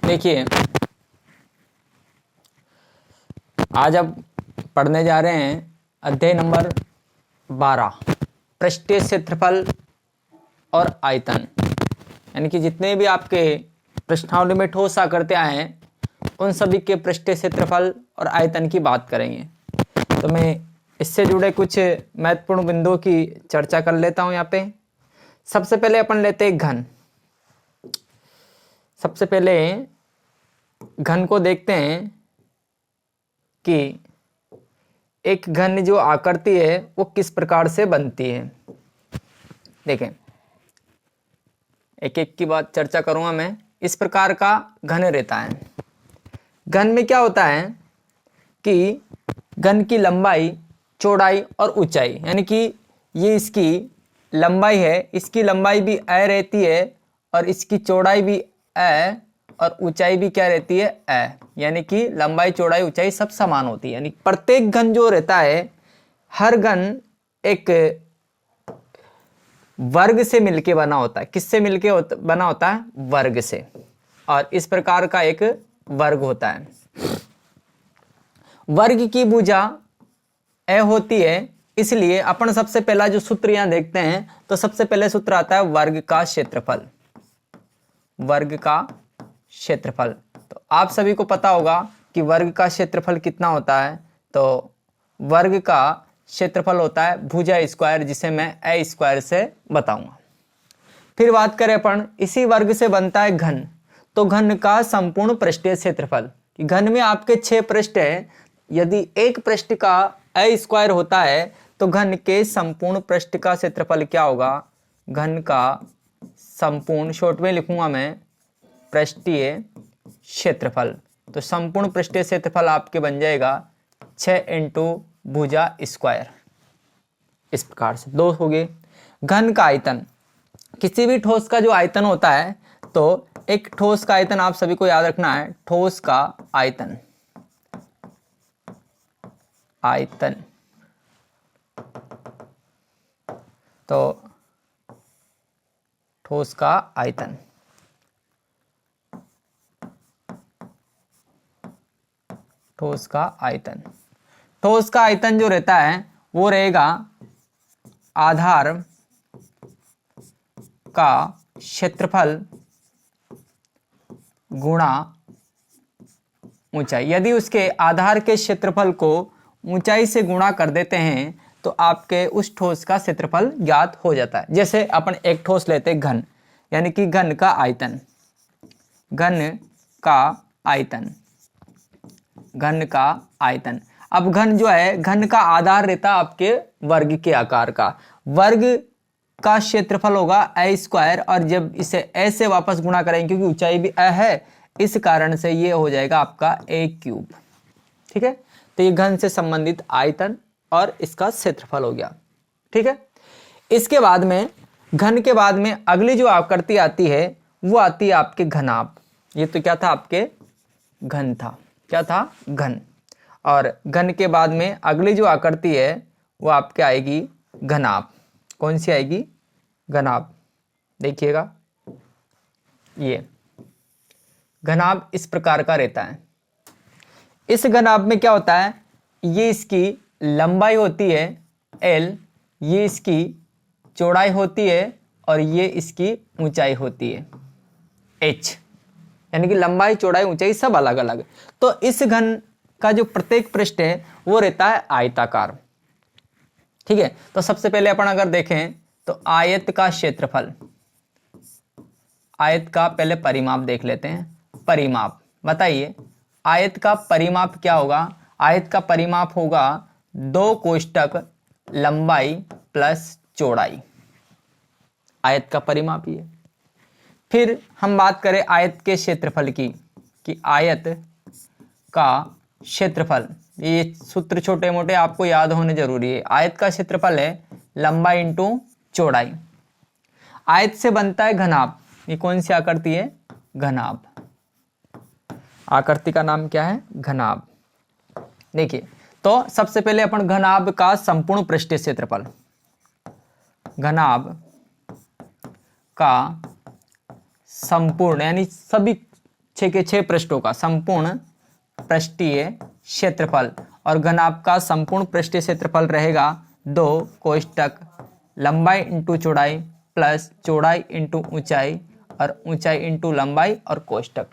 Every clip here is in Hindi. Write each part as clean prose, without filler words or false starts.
देखिए आज अब पढ़ने जा रहे हैं अध्याय नंबर 12 पृष्ठीय क्षेत्रफल और आयतन। यानी कि जितने भी आपके प्रश्नावली में ठोस आकृतियां हैं उन सभी के पृष्ठीय क्षेत्रफल और आयतन की बात करेंगे। तो मैं इससे जुड़े कुछ महत्वपूर्ण बिंदुओं की चर्चा कर लेता हूं। यहाँ पे सबसे पहले अपन लेते हैं घन। सबसे पहले घन को देखते हैं कि एक घन जो आकृति है वो किस प्रकार से बनती है। देखें, एक एक की बात चर्चा करूंगा मैं। इस प्रकार का घन रहता है। घन में क्या होता है कि घन की लंबाई, चौड़ाई और ऊंचाई, यानी कि ये इसकी लंबाई है, इसकी लंबाई भी a रहती है और इसकी चौड़ाई भी a और ऊंचाई भी क्या रहती है a। यानी कि लंबाई, चौड़ाई, ऊंचाई सब समान होती है। यानी प्रत्येक घन जो रहता है, हर घन एक वर्ग से मिलके बना होता है। किससे मिलके बना होता है? वर्ग से। और इस प्रकार का एक वर्ग होता है। वर्ग की भुजा a होती है, इसलिए अपन सबसे पहला जो सूत्र यहां देखते हैं तो सबसे पहले सूत्र आता है वर्ग का क्षेत्रफल। वर्ग का क्षेत्रफल, तो आप सभी को पता होगा कि वर्ग का क्षेत्रफल कितना होता है। तो वर्ग का क्षेत्रफल होता है भुजा स्क्वायर, जिसे मैं a स्क्वायर से बताऊंगा। फिर बात करें अपन, इसी वर्ग से बनता है घन। तो घन का संपूर्ण पृष्ठीय क्षेत्रफल, घन में आपके 6 पृष्ठ है। यदि एक पृष्ठ का a स्क्वायर होता है तो घन के संपूर्ण पृष्ठ का क्षेत्रफल क्या होगा? घन का संपूर्ण, शॉर्ट में लिखूंगा मैं, पृष्ठीय क्षेत्रफल। तो संपूर्ण पृष्ठीय क्षेत्रफल आपके बन जाएगा 6 इंटू भुजा स्क्वायर। इस प्रकार से 2 हो गए। घन का आयतन, किसी भी ठोस का जो आयतन होता है, तो एक ठोस का आयतन आप सभी को याद रखना है। ठोस का आयतन, आयतन तो ठोस का आयतन, ठोस का आयतन, ठोस का आयतन जो रहता है वो रहेगा आधार का क्षेत्रफल गुणा ऊंचाई। यदि उसके आधार के क्षेत्रफल को ऊंचाई से गुणा कर देते हैं तो आपके उस ठोस का क्षेत्रफल ज्ञात हो जाता है। जैसे अपन एक ठोस लेते हैं घन, यानी कि घन का आयतन, घन का आयतन, घन का आयतन। अब घन जो है, घन का आधार रहता है आपके वर्ग के आकार का। वर्ग का क्षेत्रफल होगा a स्क्वायर, और जब इसे a से वापस गुणा करेंगे, क्योंकि ऊंचाई भी a है, इस कारण से ये हो जाएगा आपका a क्यूब। ठीक है, तो ये घन से संबंधित आयतन और इसका क्षेत्रफल हो गया। ठीक है, इसके बाद में, घन के बाद में अगली जो आकृति आती है वो आती है आपके घनाभ। ये तो क्या था? आपके घन था। क्या था? घन। और घन के बाद में अगली जो आकृति है वो आपके आएगी घनाभ। कौन सी आएगी? घनाभ। देखिएगा, ये घनाभ इस प्रकार का रहता है। इस घनाभ में क्या होता है? ये इसकी लंबाई होती है L, ये इसकी चौड़ाई होती है और ये इसकी ऊंचाई होती है H। यानी कि लंबाई, चौड़ाई, ऊंचाई सब अलग अलग। तो इस घन का जो प्रत्येक पृष्ठ है वो रहता है आयताकार। ठीक है, तो सबसे पहले अपन अगर देखें तो आयत का क्षेत्रफल, आयत का पहले परिमाप देख लेते हैं। परिमाप बताइए, आयत का परिमाप क्या होगा? आयत का परिमाप होगा 2 कोष्ठक लंबाई प्लस चौड़ाई। आयत का परिमाप ये। फिर हम बात करें आयत के क्षेत्रफल की, कि आयत का क्षेत्रफल, ये सूत्र छोटे मोटे आपको याद होने जरूरी है। आयत का क्षेत्रफल है लंबाई इंटू चौड़ाई। आयत से बनता है घनाभ। ये कौन सी आकृति है? घनाभ। आकृति का नाम क्या है? घनाभ। देखिए, तो सबसे पहले अपन घनाभ का संपूर्ण पृष्ठीय क्षेत्रफल, घनाभ का संपूर्ण यानी सभी 6 के 6 पृष्ठों का संपूर्ण पृष्ठीय क्षेत्रफल, और घनाभ का संपूर्ण पृष्ठीय क्षेत्रफल रहेगा 2 कोष्टक लंबाई इंटू चौड़ाई प्लस चौड़ाई इंटू ऊंचाई और ऊंचाई इंटू लंबाई और कोष्टक।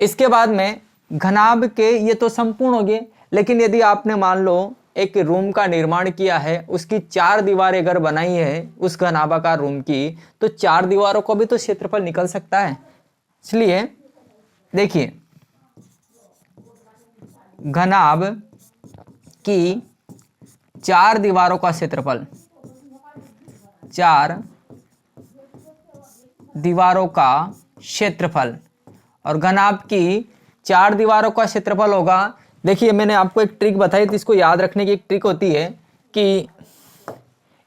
इसके बाद में घनाभ के ये तो संपूर्ण हो गए, लेकिन यदि आपने मान लो एक रूम का निर्माण किया है, उसकी 4 दीवारें अगर बनाई है उस घनाभाकार रूम की, तो 4 दीवारों को भी तो क्षेत्रफल निकल सकता है। इसलिए देखिए घनाभ की 4 दीवारों का क्षेत्रफल, 4 दीवारों का क्षेत्रफल, और घनाभ की 4 दीवारों का क्षेत्रफल होगा। देखिए मैंने आपको एक ट्रिक बताई थी, इसको याद रखने की एक ट्रिक होती है कि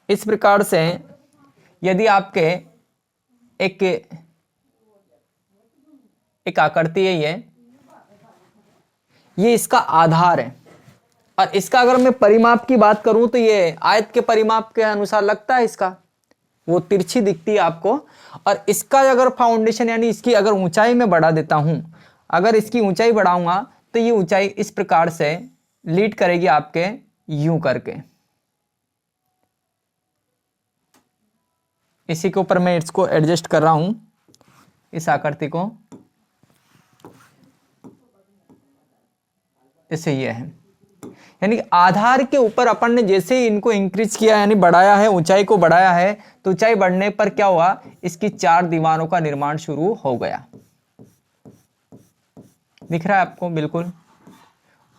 इस प्रकार से यदि आपके एक आकृति है, ये इसका आधार है, और इसका अगर मैं परिमाप की बात करूं तो ये आयत के परिमाप के अनुसार लगता है, इसका वो तिरछी दिखती है आपको। और इसका अगर फाउंडेशन यानी इसकी अगर ऊंचाई में बढ़ा देता हूं, अगर इसकी ऊंचाई बढ़ाऊंगा तो ये ऊंचाई इस प्रकार से लीड करेगी आपके यूं करके। इसी के ऊपर मैं इसको एडजस्ट कर रहा हूं, इस आकृति को, इसे ये है, यानी आधार के ऊपर अपन ने जैसे ही इनको इंक्रीज किया यानी बढ़ाया है, ऊंचाई को बढ़ाया है, तो ऊंचाई बढ़ने पर क्या हुआ, इसकी 4 दीवारों का निर्माण शुरू हो गया। दिख रहा है आपको, बिल्कुल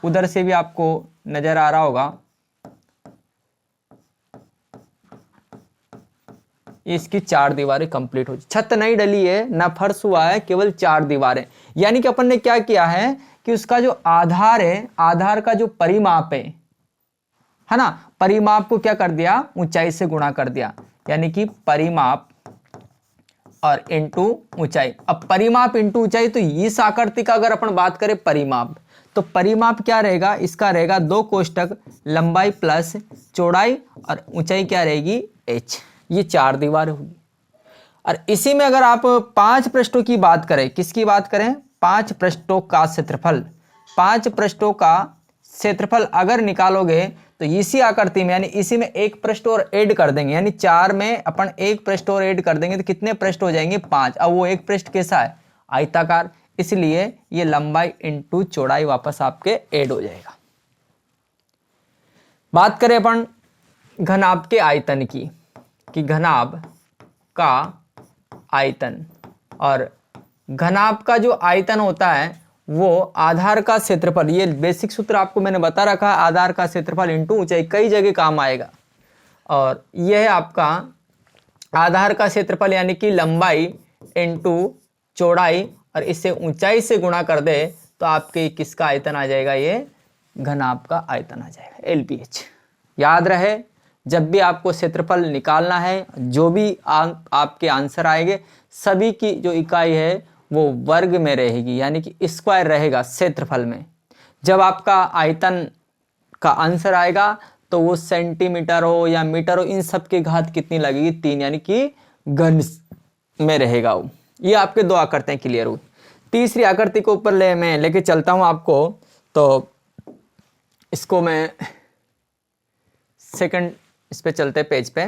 उधर से भी आपको नजर आ रहा होगा। इसकी 4 दीवारें कंप्लीट हो, छत नहीं डली है, ना फर्श हुआ है, केवल 4 दीवारें। यानी कि अपन ने क्या किया है कि उसका जो आधार है, आधार का जो परिमाप है ना, परिमाप को क्या कर दिया, ऊंचाई से गुणा कर दिया, यानी कि परिमाप और इंटू ऊंचाई। अब परिमाप इंटू ऊंचाई, तो इस आकृति का अगर अपन बात करें परिमाप, तो परिमाप क्या रहेगा, इसका रहेगा 2 कोष्टक लंबाई प्लस चौड़ाई और ऊंचाई क्या रहेगी h। ये 4 दीवार होगी। और इसी में अगर आप 5 पृष्ठों की बात करें, किसकी बात करें, 5 पृष्ठों का क्षेत्रफल, 5 पृष्ठों का क्षेत्रफल अगर निकालोगे तो इसी आकृति में यानी इसी में 1 पृष्ठ और ऐड कर देंगे, यानी 4 में अपन 1 पृष्ठ और ऐड कर देंगे तो कितने पृष्ठ हो जाएंगे, 5। अब वो 1 पृष्ठ कैसा है, आयताकार, इसलिए ये लंबाई इंटू चौड़ाई वापस आपके ऐड हो जाएगा। बात करें अपन घनाभ के आयतन की, कि घनाभ का आयतन, और घनाभ का जो आयतन होता है वो आधार का क्षेत्रफल, ये बेसिक सूत्र आपको मैंने बता रखा है, आधार का क्षेत्रफल इंटू ऊंचाई, कई जगह काम आएगा। और यह है आपका आधार का क्षेत्रफल यानी कि लंबाई इंटू चौड़ाई, और इससे ऊंचाई से गुणा कर दे तो आपके किसका आयतन आ जाएगा, ये घनाभ का आयतन आ जाएगा, LBH। याद रहे, जब भी आपको क्षेत्रफल निकालना है, जो भी आपके आंसर आएंगे, सभी की जो इकाई है वो वर्ग में रहेगी, यानी कि स्क्वायर रहेगा क्षेत्रफल में। जब आपका आयतन का आंसर आएगा तो वो सेंटीमीटर हो या मीटर हो, इन सब की घात कितनी लगेगी, 3, यानी कि घन में रहेगा वो। ये आपके 2 आकृतियां क्लियर हुई। तीसरी आकृति को ऊपर मैं लेके चलता हूं आपको, तो इसको मैं सेकंड इस पे चलते पेज पे।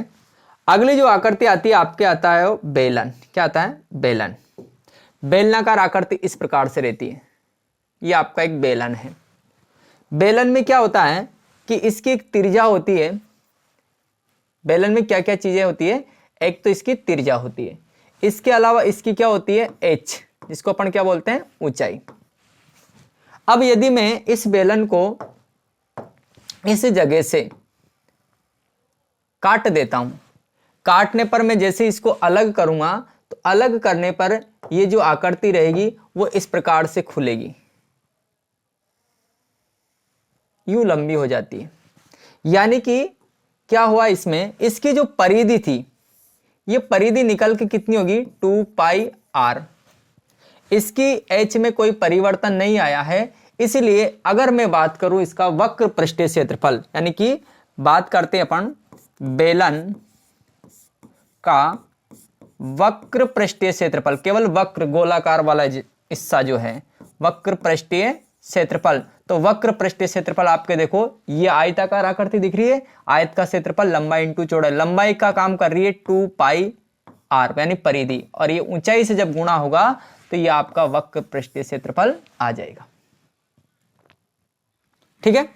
अगली जो आकृति आती है आपके, आता है बेलन। क्या आता है, बेलन। बेलनाकार आकृति इस प्रकार से रहती है, ये आपका एक बेलन है। बेलन में क्या होता है कि इसकी एक त्रिज्या होती है। बेलन में क्या क्या चीजें होती है, एक तो इसकी त्रिज्या होती है, इसके अलावा इसकी क्या होती है, h, जिसको अपन क्या बोलते हैं, ऊंचाई। अब यदि मैं इस बेलन को इस जगह से काट देता हूं, काटने पर मैं जैसे इसको अलग करूंगा तो अलग करने पर ये जो आकृति रहेगी वो इस प्रकार से खुलेगी, यूं लंबी हो जाती है। यानी कि क्या हुआ, इसमें इसकी जो परिधि थी, ये परिधि निकल के कितनी होगी, 2πr। इसकी h में कोई परिवर्तन नहीं आया है, इसलिए अगर मैं बात करूं इसका वक्र पृष्ठीय क्षेत्रफल, यानी कि बात करते हैं अपन बेलन का वक्र पृष्ठीय क्षेत्रफल, केवल वक्र गोलाकार वाला हिस्सा जो है वक्र पृष्ठीय क्षेत्रफल। तो वक्र पृष्ठीय क्षेत्रफल आपके देखो ये आयताकार आकृति दिख रही है, आयत का क्षेत्रफल लंबाई इंटू चौड़ाई, लंबाई का काम कर रही है 2 पाई आर यानी परिधि, और ये ऊंचाई से जब गुणा होगा तो ये आपका वक्र पृष्ठीय क्षेत्रफल आ जाएगा। ठीक है,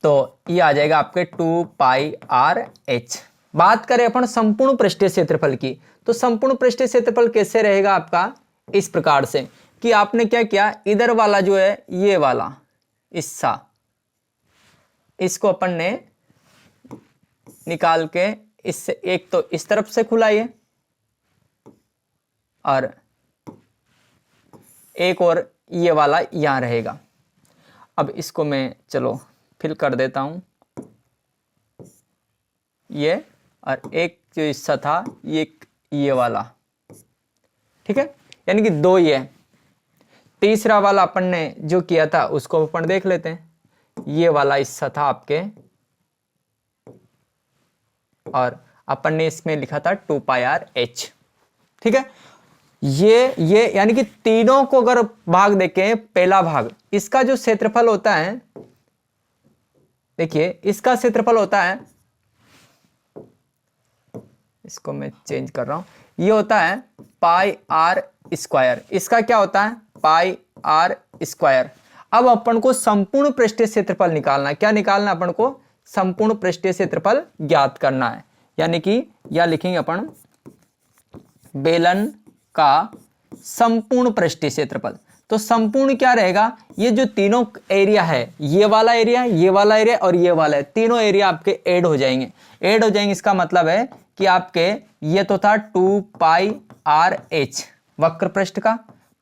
तो ये आ जाएगा आपके 2 पाई आर एच। बात करें अपन संपूर्ण पृष्ठीय क्षेत्रफल की, तो संपूर्ण पृष्ठीय क्षेत्रफल कैसे रहेगा आपका, इस प्रकार से कि आपने क्या किया, इधर वाला जो है ये वाला हिस्सा, इसको अपन ने निकाल के इससे एक तो इस तरफ से खुला ये, और एक और ये वाला यहां रहेगा। अब इसको मैं चलो फिल कर देता हूं, ये और एक जो हिस्सा था ये वाला। ठीक है, यानी कि 2 ये, तीसरा वाला अपन ने जो किया था उसको अपन देख लेते हैं। ये वाला हिस्सा था आपके, और अपन ने इसमें लिखा था 2 पाई आर एच। ठीक है, ये यानी कि तीनों को अगर भाग देखें, पहला भाग इसका जो क्षेत्रफल होता है, देखिए इसका क्षेत्रफल होता है, इसको मैं चेंज कर रहा हूं, ये होता है पाई आर स्क्वायर, इसका क्या होता है पाई आर स्क्वायर। अब अपन को संपूर्ण पृष्ठीय क्षेत्रफल निकालना है। क्या निकालना है अपन को, संपूर्ण पृष्ठीय क्षेत्रफल ज्ञात करना है, यानी कि या लिखेंगे अपन बेलन का संपूर्ण पृष्ठीय क्षेत्रफल। तो संपूर्ण क्या रहेगा, ये जो तीनों एरिया है, ये वाला एरिया, ये वाला एरिया और ये वाला है, तीनों एरिया आपके ऐड हो जाएंगे। ऐड हो जाएंगे इसका मतलब है कि आपके ये तो था 2 पाई आर एच वक्र पृष्ठ का,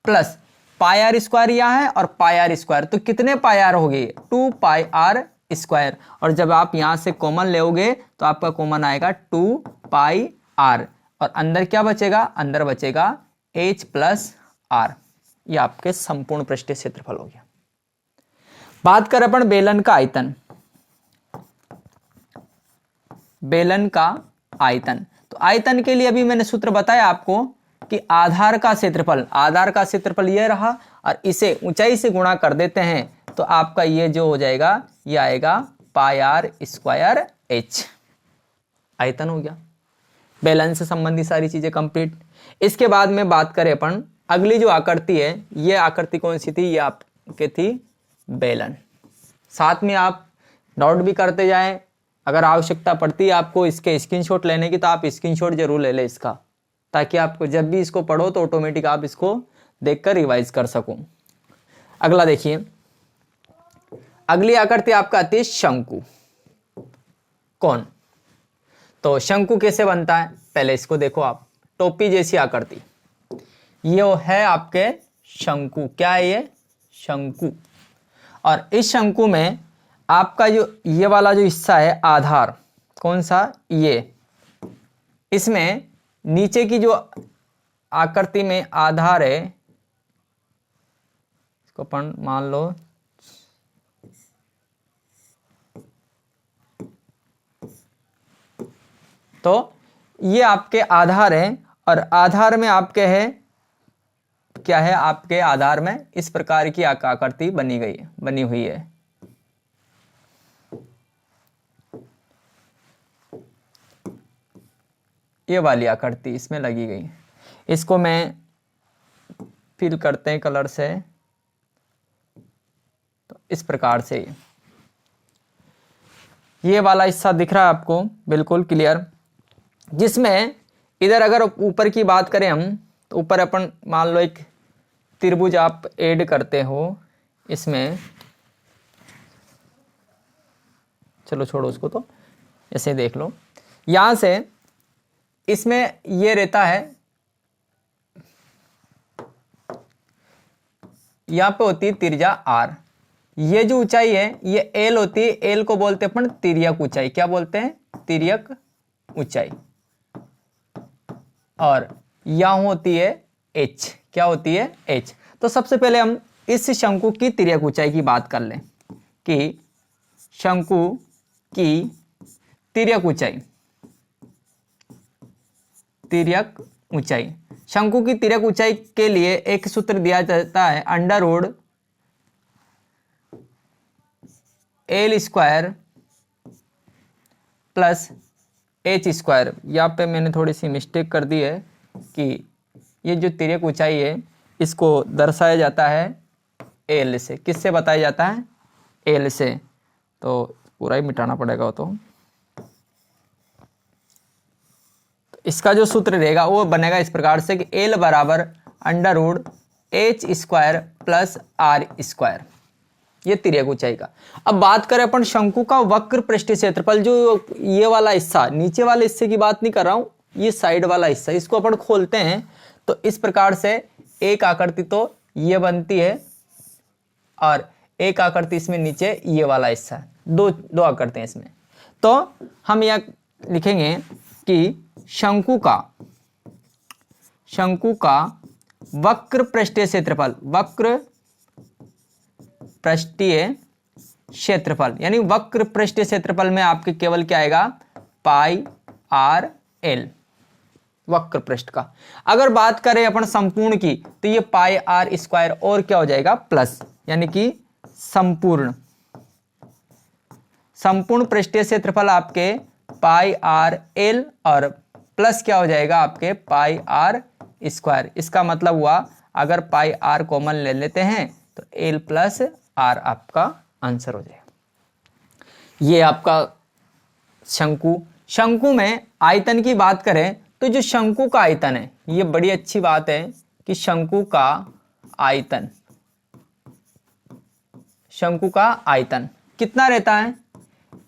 प्लस पाई आर स्क्वायर यहाँ है और पाई आर स्क्वायर, तो कितने पाई आर हो गए 2 पाई आर स्क्वायर। और जब आप यहां से कॉमन लेओगे तो आपका कॉमन आएगा 2 पाई आर, और अंदर क्या बचेगा, अंदर बचेगा h प्लस आर। ये आपके संपूर्ण पृष्ठीय क्षेत्रफल हो गया। बात करें अपन बेलन का आयतन, बेलन का आयतन, तो आयतन के लिए अभी मैंने सूत्र बताया आपको कि आधार का क्षेत्रफल, आधार का क्षेत्रफल ये रहा, और इसे ऊंचाई से गुणा कर देते हैं तो आपका ये जो हो जाएगा, ये आएगा पाई आर स्क्वायर एच, आयतन हो गया। बेलन से संबंधित सारी चीजें कंप्लीट। इसके बाद में बात करें अपन अगली जो आकृति है, ये आकृति कौन सी थी, ये आपके थी बेलन। साथ में आप नोट भी करते जाएं, अगर आवश्यकता पड़ती है आपको इसके स्क्रीनशॉट लेने की तो आप स्क्रीनशॉट जरूर ले लें इसका, ताकि आपको जब भी इसको पढ़ो तो ऑटोमेटिक आप इसको देखकर रिवाइज कर सको। अगला देखिए, अगली आकृति आपका आती है शंकु। कौन, तो शंकु कैसे बनता है, पहले इसको देखो आप, टोपी जैसी आकृति, ये है आपके शंकु। क्या है ये, शंकु। और इस शंकु में आपका जो ये वाला जो हिस्सा है आधार, कौन सा, ये, इसमें नीचे की जो आकृति में आधार है, इसको अपन मान लो तो ये आपके आधार है, और आधार में आपके है क्या है, आपके आधार में इस प्रकार की आकृति बनी हुई है। ये वाली आकृति इसमें लगी गई। इसको मैं फिल करते हैं कलर से, तो इस प्रकार से ये वाला हिस्सा दिख रहा है आपको बिल्कुल क्लियर, जिसमें इधर अगर ऊपर की बात करें हम, तो ऊपर अपन मान लो एक त्रिभुज आप ऐड करते हो इसमें, चलो छोड़ो उसको, तो ऐसे देख लो, यहां से इसमें ये रहता है, यहां पे होती है त्रिज्या r, ये जो ऊंचाई है ये l होती है, l को बोलते हैं अपन तिर्यक ऊंचाई। क्या बोलते हैं, तिर्यक ऊंचाई। और यहां होती है h, क्या होती है h। तो सबसे पहले हम इस शंकु की तिर्यक ऊंचाई की बात कर लें कि शंकु की तिर्यक ऊंचाई, तिर्यक ऊंचाई। शंकु की तिर्यक ऊंचाई के लिए एक सूत्र दिया जाता है, under root L square plus H square. यहाँ पे मैंने थोड़ी सी मिस्टेक कर दी है कि ये जो तिर्यक ऊंचाई है इसको दर्शाया जाता है एल से। किससे बताया जाता है? एल से। तो पूरा ही मिटाना पड़ेगा वो तो इसका जो सूत्र रहेगा वो बनेगा इस प्रकार से कि एल बराबर under root H square plus R square, ये तिर्यक ऊंचाई का। अब बात करें अपन शंकु का वक्र पृष्ठीय क्षेत्रफल, जो ये वाला हिस्सा, नीचे वाले हिस्से की बात नहीं कर रहा हूं, ये साइड वाला हिस्सा, इसको अपन खोलते हैं तो इस प्रकार से एक आकृति तो ये बनती है और एक आकृति इसमें नीचे ये वाला हिस्सा है, दो आकृतियां इसमें। तो हम यह लिखेंगे कि शंकु का वक्र पृष्ठीय क्षेत्रफल, वक्र पृष्ठीय क्षेत्रफल यानी वक्र पृष्ठीय क्षेत्रफल में आपके केवल क्या आएगा? पाई आर एल, वक्र पृष्ठ का। अगर बात करें अपन संपूर्ण की तो ये पाई आर स्क्वायर और क्या हो जाएगा? प्लस, यानी कि संपूर्ण पृष्ठीय क्षेत्रफल आपके पाई आर एल और प्लस क्या हो जाएगा? आपके पाई आर स्क्वायर। इसका मतलब हुआ अगर पाई आर कॉमन ले लेते हैं तो एल प्लस आर आपका आंसर हो जाएगा। ये आपका शंकु में आयतन की बात करें तो जो शंकु का आयतन है, ये बड़ी अच्छी बात है कि शंकु का आयतन कितना रहता है?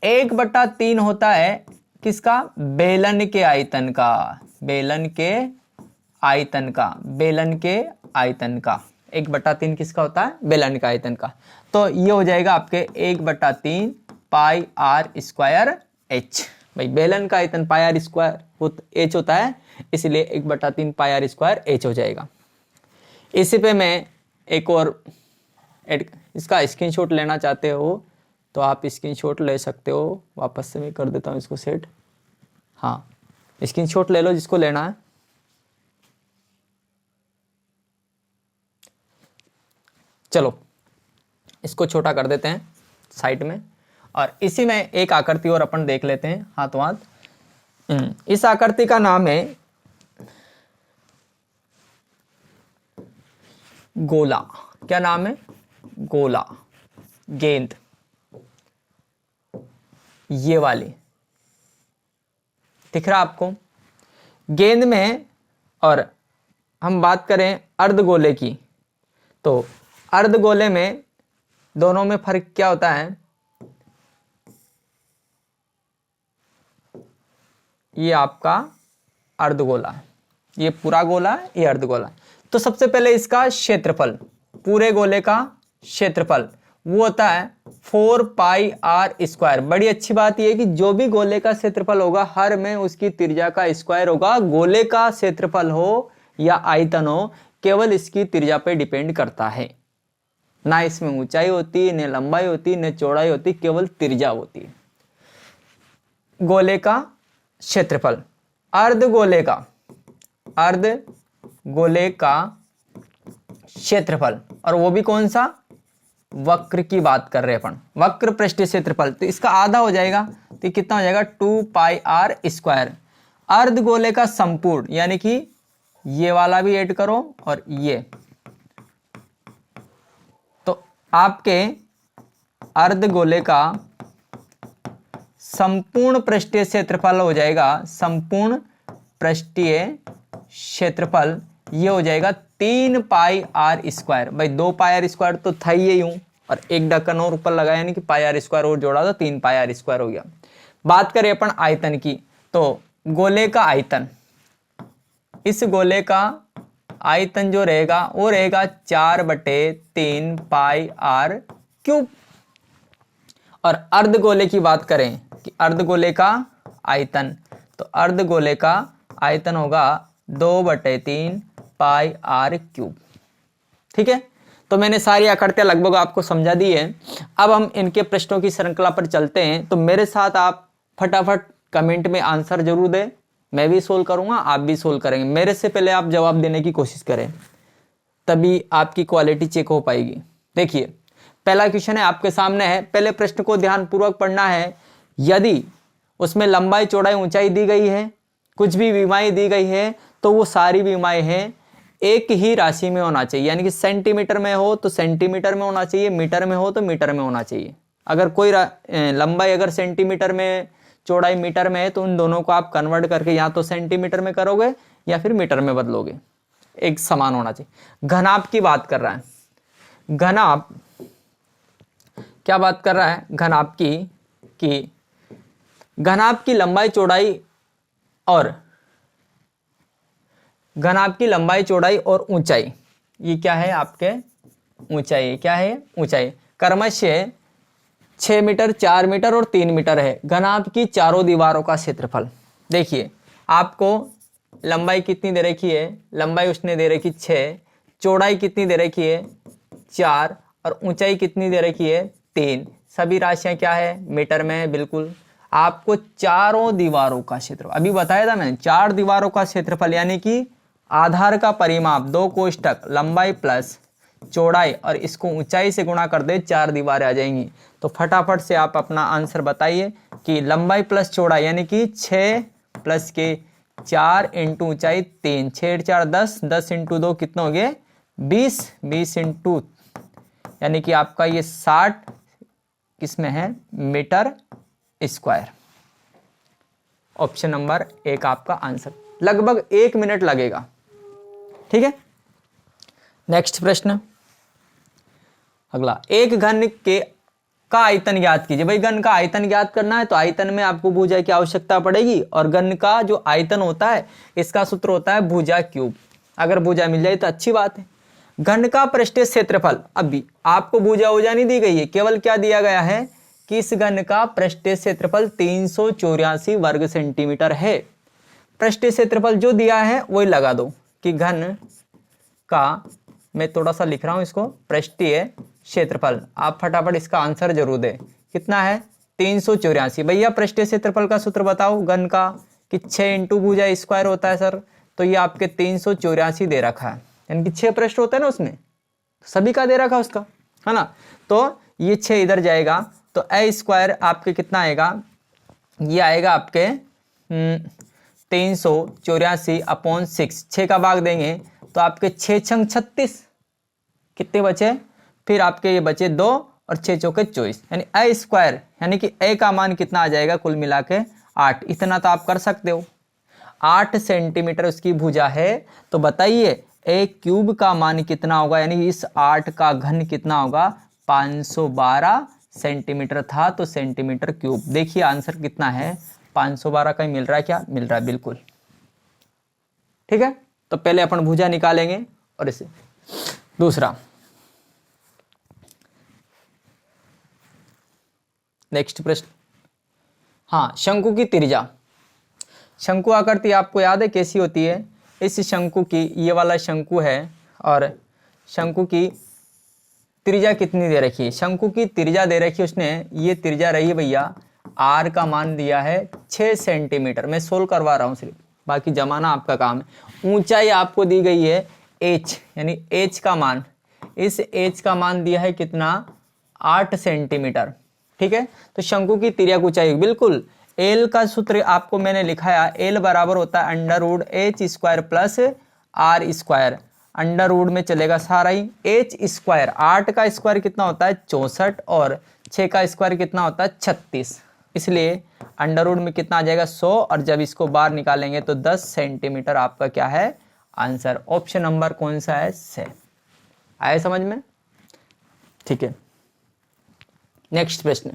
1/3 होता है किसका? बेलन के आयतन का, बेलन के आयतन का 1/3 किसका होता है? बेलन के आयतन का। तो ये हो जाएगा आपके 1/3 पाई आर स्क्वायर एच। भाई बेलन का आयतन पाई आर स्क्वायर एच होता है, इसलिए 1/3 पाई आर स्क्वायर एच हो जाएगा। इसी पे मैं एक और इसका स्क्रीनशॉट लेना चाहते हो तो आप स्क्रीनशॉट ले सकते हो। वापस से मैं कर देता हूँ इसको सेट। हाँ, स्क्रीनशॉट ले लो जिसको लेना है। चलो इसको छोटा कर देते हैं साइड में, और इसी में एक आकृति और अपन देख लेते हैं हाथों हाथ। इस आकृति का नाम है गोला। क्या नाम है? गोला, गेंद, ये वाली दिख रहा आपको? गेंद में, और हम बात करें अर्धगोले की तो अर्धगोले में दोनों में फर्क क्या होता है? ये आपका अर्धगोला है, ये पूरा गोला है, ये अर्धगोला। तो सबसे पहले इसका क्षेत्रफल, पूरे गोले का क्षेत्रफल वो होता है 4 पाई आर स्क्वायर। बड़ी अच्छी बात यह है कि जो भी गोले का क्षेत्रफल होगा हर में उसकी त्रिज्या का स्क्वायर होगा। गोले का क्षेत्रफल हो या आयतन हो, केवल इसकी त्रिज्या पे डिपेंड करता है, ना इसमें ऊंचाई होती, न लंबाई होती, न चौड़ाई होती, केवल त्रिज्या होती है। गोले का क्षेत्रफल, अर्धगोले का क्षेत्रफल, और वो भी कौन सा? वक्र की बात कर रहे हैं अपन, वक्र पृष्ठीय क्षेत्रफल। तो इसका आधा हो जाएगा तो कितना हो जाएगा? 2 पाई आर स्क्वायर। अर्धगोले का संपूर्ण, यानी कि ये वाला भी ऐड करो और ये, तो आपके अर्धगोले का संपूर्ण पृष्ठीय क्षेत्रफल हो जाएगा, संपूर्ण पृष्ठीय क्षेत्रफल ये हो जाएगा 3 पाई आर स्क्वायर। भाई 2 पाई आर स्क्वायर तो था ही यूं, और एक ढक्कन और ऊपर लगाया, यानी कि पाई आर स्क्वायर और जोड़ा तो 3 पाई आर स्क्वायर हो गया। बात करें अपन आयतन की तो गोले का आयतन, इस गोले का आयतन जो रहेगा वो रहेगा 4/3 पाई आर क्यूब। और अर्धगोले की बात करें कि अर्धगोले का आयतन, तो अर्धगोले का आयतन होगा 2/3 पाई आर क्यूब। ठीक है, तो मैंने सारी आकृतियां लगभग आपको समझा दी है। अब हम इनके प्रश्नों की श्रृंखला पर चलते हैं। तो मेरे साथ आप फटाफट कमेंट में आंसर जरूर दें मैं भी सोल्व करूंगा, आप भी सोल्व करेंगे। मेरे से पहले आप जवाब देने की कोशिश करें, तभी आपकी क्वालिटी चेक हो पाएगी। देखिए पहला क्वेश्चन है आपके सामने है, पहले प्रश्न को ध्यानपूर्वक पढ़ना है। यदि उसमें लंबाई चौड़ाई ऊंचाई दी गई है, कुछ भी विमाएं दी गई है, तो वो सारी विमाएं हैं एक ही राशि में होना चाहिए, यानी कि सेंटीमीटर में हो तो सेंटीमीटर में होना चाहिए, मीटर में हो तो मीटर में होना चाहिए। अगर कोई लंबाई अगर सेंटीमीटर में, चौड़ाई मीटर में है, तो उन दोनों को आप कन्वर्ट करके या तो सेंटीमीटर में करोगे या फिर मीटर में बदलोगे, एक समान होना चाहिए। घनाभ की बात कर रहा है, घनाभ क्या बात कर रहा है, घनाभ की कि घनाभ की लंबाई चौड़ाई और घनाभ की लंबाई चौड़ाई और ऊंचाई, ये क्या है आपके ऊंचाई, क्या है ऊंचाई, क्रमशः 6 मीटर, 4 मीटर और 3 मीटर है। घनाभ की चारों दीवारों का क्षेत्रफल, देखिए आपको लंबाई कितनी दे रखी है, लंबाई उसने दे रखी 6, चौड़ाई कितनी दे रखी है 4 और ऊंचाई कितनी दे रखी है 3। सभी राशियां क्या है मीटर में है। बिल्कुल आपको चारों दीवारों का क्षेत्रफल, अभी बताया था मैंने, 4 दीवारों का क्षेत्रफल यानी कि आधार का परिमाप 2 कोष्टक लंबाई प्लस चौड़ाई और इसको ऊंचाई से गुणा कर दे, 4 दीवारें आ जाएंगी। तो फटाफट से आप अपना आंसर बताइए कि लंबाई प्लस चौड़ाई यानी कि 6 प्लस के 4 इंटू ऊंचाई 3, 6 4 10, 10 इंटू 2 कितना हो गए 20, 20 इंटू यानी कि आपका ये 60 किसमें है मीटर स्क्वायर। ऑप्शन नंबर 1 आपका आंसर। लगभग 1 मिनट लगेगा, ठीक है। नेक्स्ट प्रश्न अगला, एक घन के का आयतन ज्ञात कीजिए। भाई घन का आयतन ज्ञात करना है तो आयतन में आपको भुजा की आवश्यकता पड़ेगी, और घन का जो आयतन होता है इसका सूत्र होता है भुजा क्यूब। अगर भुजा मिल जाए तो अच्छी बात है। घन का पृष्ठीय क्षेत्रफल, अभी आपको भुजा ऊर्जा नहीं दी गई है, केवल क्या दिया गया है कि इस घन का पृष्ठीय क्षेत्रफल 384 वर्ग सेंटीमीटर है। पृष्ठीय क्षेत्रफल जो दिया है वही लगा दो कि घन का, मैं थोड़ा सा लिख रहा हूं इसको, पृष्ठीय क्षेत्रफल। आप फटाफट इसका आंसर जरूर दे, कितना है 384। भैया पृष्ठीय क्षेत्रफल का सूत्र बताओ घन का, कि 6 इंटू भुजा स्क्वायर होता है सर, तो ये आपके 384 दे रखा है, यानी कि 6 पृष्ठ होते हैं ना उसमें, सभी का दे रखा उसका, है ना। तो ये 6 इधर जाएगा तो ए स्क्वायर आपके कितना आएगा, ये आएगा आपके 384 अपॉन 6, 6 का भाग देंगे तो आपके 6 छंग 36, कितने बचे, फिर आपके ये बचे 2 और 6 चौके 24, यानी ए स्क्वायर यानी कि ए का मान कितना आ जाएगा कुल मिला के 8। इतना तो आप कर सकते हो, 8 सेंटीमीटर उसकी भुजा है, तो बताइए ए क्यूब का मान कितना होगा, यानी इस 8 का घन कितना होगा 512 सेंटीमीटर था, तो सेंटीमीटर क्यूब। देखिए आंसर कितना है 512 का ही मिल रहा है, क्या मिल रहा है, बिल्कुल ठीक है। तो पहले अपन भुजा निकालेंगे और इसे दूसरा, नेक्स्ट प्रश्न, हाँ शंकु की त्रिज्या। शंकु आकृति आपको याद है कैसी होती है, इस शंकु की, ये वाला शंकु है और शंकु की त्रिज्या कितनी दे रखी है, शंकु की त्रिज्या दे रखी है उसने, ये त्रिज्या रही है भैया, आर का मान दिया है 6 सेंटीमीटर। मैं सोल्व करवा रहा हूँ सिर्फ, बाकी जमाना आपका काम है। ऊंचाई आपको दी गई है h, यानी h का मान, इस h का मान दिया है कितना 8 सेंटीमीटर, ठीक है। तो शंकु की त्रिज्या को चाहिए, बिल्कुल एल का सूत्र आपको मैंने लिखाया, एल बराबर होता है under root H square plus R square, under root में चलेगा सारा ही, एच स्क्वायर 8 का स्क्वायर कितना होता है 64 और 6 का स्क्वायर कितना होता है 36, इसलिए अंडर रूट में कितना आ जाएगा 100, और जब इसको बाहर निकालेंगे तो 10 सेंटीमीटर आपका क्या है आंसर। ऑप्शन नंबर कौन सा है, से। आए समझ में, ठीक है। नेक्स्ट प्रश्न,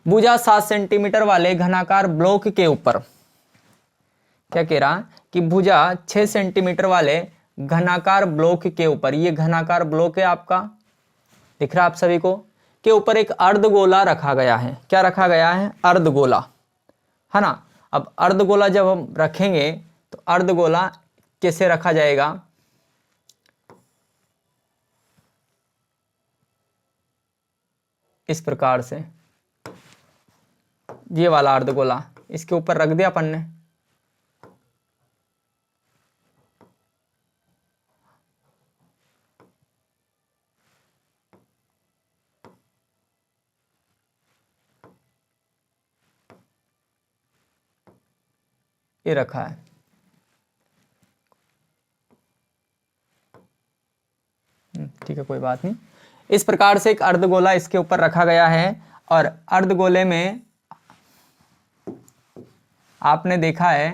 भुजा 7 सेंटीमीटर वाले घनाकार ब्लॉक के ऊपर, क्या कह रहा कि भुजा 6 सेंटीमीटर वाले घनाकार ब्लॉक के ऊपर, ये घनाकार ब्लॉक है आपका, दिख रहा है आप सभी को, के ऊपर एक अर्धगोला रखा गया है। क्या रखा गया है, अर्धगोला, है ना। अब अर्धगोला जब हम रखेंगे तो अर्धगोला कैसे रखा जाएगा, इस प्रकार से, ये वाला अर्धगोला इसके ऊपर रख दिया अपन ने, ये रखा है, ठीक है कोई बात नहीं। इस प्रकार से एक अर्धगोला इसके ऊपर रखा गया है और अर्धगोले में आपने देखा है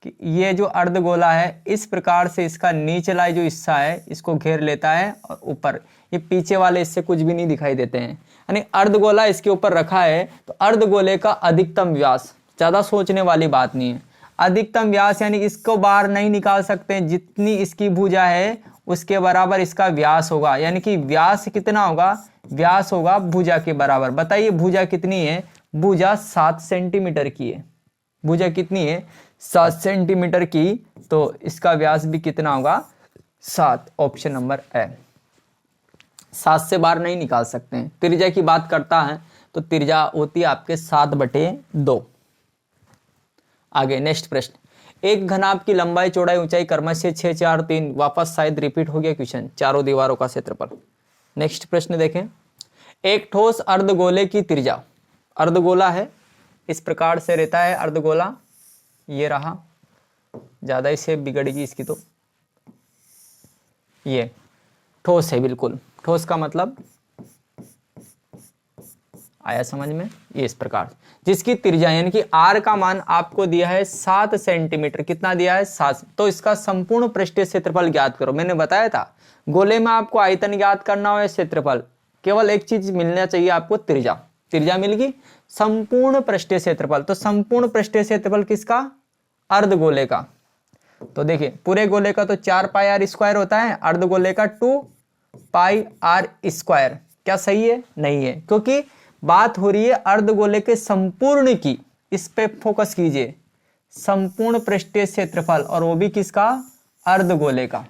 कि ये जो अर्धगोला है इस प्रकार से इसका नीचला जो हिस्सा है इसको घेर लेता है और ऊपर ये पीछे वाले इससे कुछ भी नहीं दिखाई देते हैं, यानी अर्धगोला इसके ऊपर रखा है। तो अर्धगोले का अधिकतम व्यास, ज़्यादा सोचने वाली बात नहीं है, अधिकतम व्यास यानी इसको बाहर नहीं निकाल सकते, जितनी इसकी भुजा है उसके बराबर इसका व्यास होगा, यानी कि व्यास कितना होगा, व्यास होगा भुजा के बराबर। बताइए भुजा कितनी है, भुजा 7 सेंटीमीटर की है, भुजा कितनी है 7 सेंटीमीटर की, तो इसका व्यास भी कितना होगा 7, ऑप्शन नंबर है। 7 से बाहर नहीं निकाल सकते हैं। त्रिज्या की बात करता है तो त्रिज्या होती है आपके 7/2। आगे नेक्स्ट प्रश्न, एक घनाभ की लंबाई चौड़ाई ऊंचाई क्रमशः 6 4 3, वापस शायद रिपीट हो गया क्वेश्चन, चारों दीवारों का क्षेत्रफल। नेक्स्ट प्रश्न देखें, एक ठोस अर्धगोले की त्रिज्या, अर्धगोला है इस प्रकार से रहता है अर्धगोला, ये रहा, ज्यादा ही शेप बिगड़ेगी इसकी, तो ये ठोस है, बिल्कुल ठोस का मतलब आया समझ में, ये इस प्रकार, जिसकी त्रिज्या यानी कि आर का मान आपको दिया है 7 सेंटीमीटर, कितना दिया है 7, तो इसका संपूर्ण पृष्ठीय क्षेत्रफल ज्ञात करो। मैंने बताया था गोले में आपको आयतन ज्ञात करना हो या क्षेत्रफल, केवल एक चीज मिलना चाहिए आपको, त्रिज्या। त्रिज्या मिल गई, संपूर्ण पृष्ठीय क्षेत्रफल, तो संपूर्ण पृष्ठीय क्षेत्रफल किसका, अर्धगोले का। तो देखिए पूरे गोले का तो 4 पाई आर स्क्वायर होता है, अर्धगोले का 2 पाई आर स्क्वायर। क्या सही है, नहीं है, क्योंकि बात हो रही है अर्धगोले के संपूर्ण की, इस पे फोकस कीजिए, संपूर्ण पृष्ठीय क्षेत्रफल, और वो भी किसका, अर्धगोले का।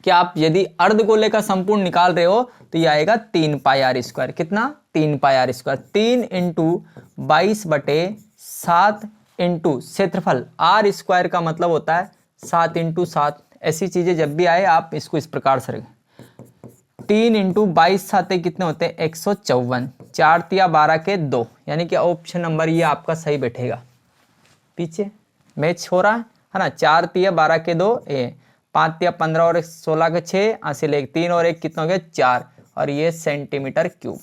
क्या आप यदि अर्धगोले का संपूर्ण निकाल रहे हो तो ये आएगा 3 पाई आर स्क्वायर, कितना 3 पाई आर स्क्वायर, 3 इंटू 22/7 इंटू क्षेत्रफल, आर स्क्वायर का मतलब होता है 7 इंटू 7। ऐसी चीजें जब भी आए आप इसको इस प्रकार से रखें, 3 इंटू 22/7 कितने होते हैं 154, 4 तिया 12 के 2, यानी कि ऑप्शन नंबर ये आपका सही बैठेगा। पीछे मैच हो रहा है ना, 4 तिया 12 के 2, 5 तिया 15 और 16 के 6, हासिल 1 3 और 1 कितना हो गया 4, और ये सेंटीमीटर क्यूब।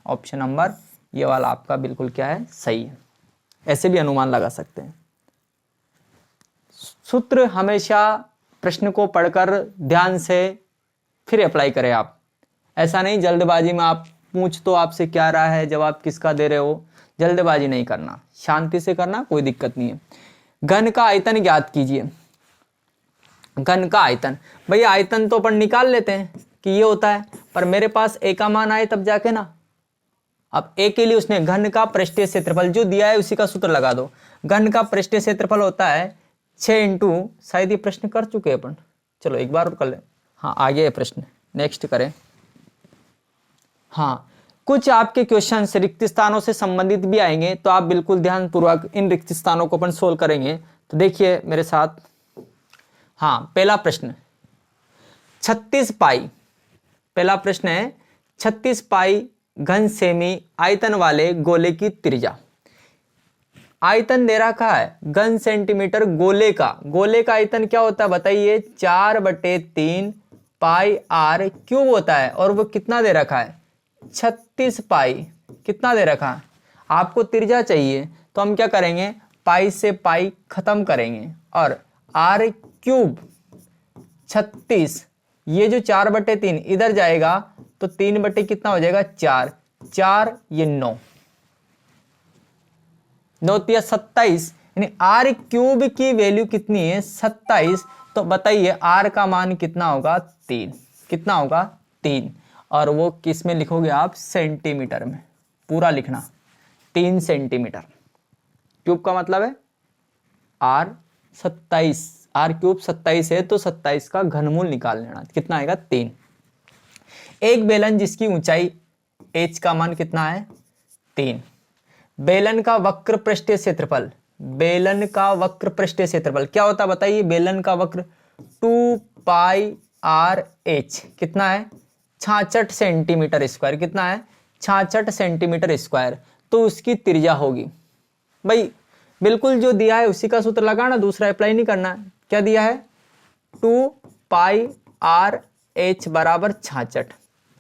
ऑप्शन नंबर ये वाला आपका बिल्कुल क्या है, सही है। ऐसे भी अनुमान लगा सकते हैं। सूत्र हमेशा प्रश्न को पढ़कर ध्यान से फिर अप्लाई करें आप, ऐसा नहीं जल्दबाजी में आप पूछ तो आपसे क्या रहा है, जवाब किसका दे रहे हो, जल्दबाजी नहीं करना, शांति से करना, कोई दिक्कत नहीं है। घन का आयतन ज्ञात कीजिए। घन का आयतन, भैया आयतन तो अपन निकाल लेते हैं कि ये होता है, पर मेरे पास ए का मान आए तब जाके ना। अब ए के लिए उसने घन का पृष्ठीय क्षेत्रफल जो दिया है उसी का सूत्र लगा दो। घन का पृष्ठीय क्षेत्रफल होता है 6 इंटू, शायद ये प्रश्न कर चुके हैं अपन, चलो एक बार कर ले। हाँ आगे है प्रश्न, नेक्स्ट करें। हाँ कुछ आपके क्वेश्चन रिक्त स्थानों से संबंधित भी आएंगे, तो आप बिल्कुल ध्यान पूर्वक इन रिक्त स्थानों को अपन सोल्व करेंगे। तो देखिए मेरे साथ, हाँ पहला प्रश्न 36 पाई, पहला प्रश्न है 36 पाई घन सेमी आयतन वाले गोले की त्रिज्या। आयतन दे रखा है घन सेंटीमीटर गोले का, गोले का आयतन क्या होता है बताइए, 4/3 पाई आर क्यूब होता है, और वो कितना दे रखा है 36 पाई, कितना दे रखा है। आपको त्रिज्या चाहिए तो हम क्या करेंगे, पाई से पाई खत्म करेंगे, और आर क्यूब 36, ये जो 4/3 इधर जाएगा तो 3 कितना हो जाएगा 4, 4 ये 9, 9 तिया 27, यानी आर क्यूब की वैल्यू कितनी है 27। तो बताइए आर का मान कितना होगा 3, कितना होगा 3, और वो किस में लिखोगे आप, सेंटीमीटर में, पूरा लिखना 3 सेंटीमीटर। क्यूब का मतलब है आर 27, आर क्यूब 27 है तो 27 का घनमूल निकाल लेना, कितना आएगा 3। एक बेलन जिसकी ऊंचाई h का मान कितना है 3, बेलन का वक्र पृष्ठीय क्षेत्रफल, बेलन का वक्र पृष्ठीय क्षेत्रफल क्या होता है बताइए, बेलन का वक्र 2 पाई आर एच कितना है 66 सेंटीमीटर स्क्वायर, कितना है 66 सेंटीमीटर स्क्वायर, तो उसकी त्रिज्या होगी। भाई बिल्कुल जो दिया है उसी का सूत्र लगाना, दूसरा अप्लाई नहीं करना। क्या दिया है? 2 पाई आर एच बराबर 66,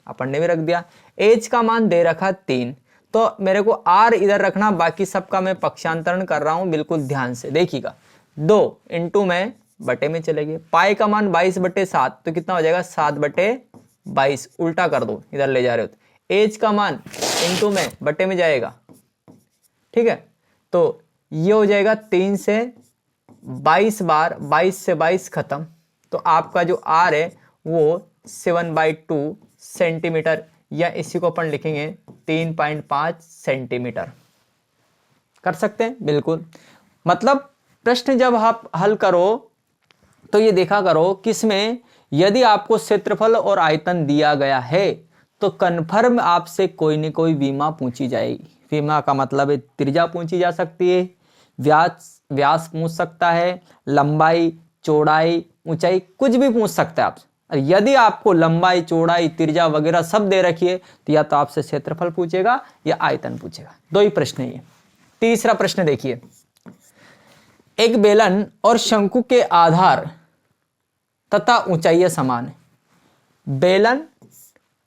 अपन ने भी रख दिया। एच का मान दे रखा 3, तो मेरे को आर इधर रखना, बाकी सबका मैं पक्षांतरण कर रहा हूं, बिल्कुल ध्यान से देखिएगा। 2 इंटू में बटे में चलेगी, पाई का मान 22/7, तो कितना हो जाएगा? 7/22, उल्टा कर दो, इधर ले जा रहे हो तो। एच का मान इंटू में बटे में जाएगा, ठीक है, तो ये हो जाएगा 3 से 22 बार, 22 से 22 खत्म, तो आपका जो आर है वो 7/2 सेंटीमीटर, या इसी को अपन लिखेंगे 3.5 सेंटीमीटर। कर सकते हैं बिल्कुल। मतलब प्रश्न जब आप हल करो तो ये देखा करो किसमें यदि आपको क्षेत्रफल और आयतन दिया गया है तो कन्फर्म आपसे कोई न कोई विमा पूछी जाएगी। विमा का मतलब है त्रिज्या पूछी जा सकती है, व्यास पूछ सकता है, लंबाई, चौड़ाई, ऊंचाई, कुछ भी पूछ सकता है आपसे। यदि आपको लंबाई, चौड़ाई, त्रिज्या वगैरह सब दे रखी है तो या तो आपसे क्षेत्रफल पूछेगा या आयतन पूछेगा, दो ही प्रश्न है। तीसरा प्रश्न देखिए, एक बेलन और शंकु के आधार तथा ऊंचाई समान है। बेलन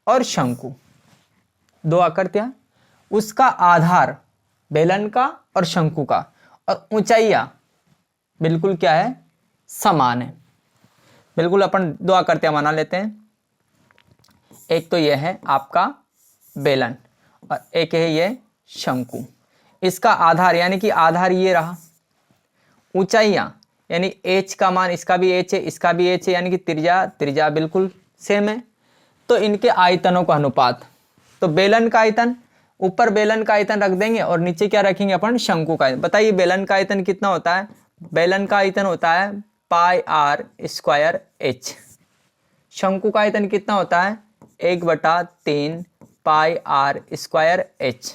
और शंकु दो आकृतियां, उसका आधार बेलन का और शंकु का, और ऊंचाइयां बिल्कुल क्या है? समान है। बिल्कुल अपन दो आकृतियां बना लेते हैं। एक तो यह है आपका बेलन और एक है ये शंकु। इसका आधार यानी कि आधार ये रहा, ऊंचाइयां यानी h का मान, इसका भी h है, इसका भी h है, यानी कि त्रिज्या बिल्कुल सेम है। तो इनके आयतनों का अनुपात, तो बेलन का आयतन, ऊपर बेलन का आयतन रख देंगे और नीचे क्या रखेंगे अपन? शंकु का आयतन। बताइए बेलन का आयतन कितना होता है? बेलन का आयतन होता है पाई आर स्क्वायर एच। शंकु का आयतन कितना होता है? 1/3 पाई आर स्क्वायर एच,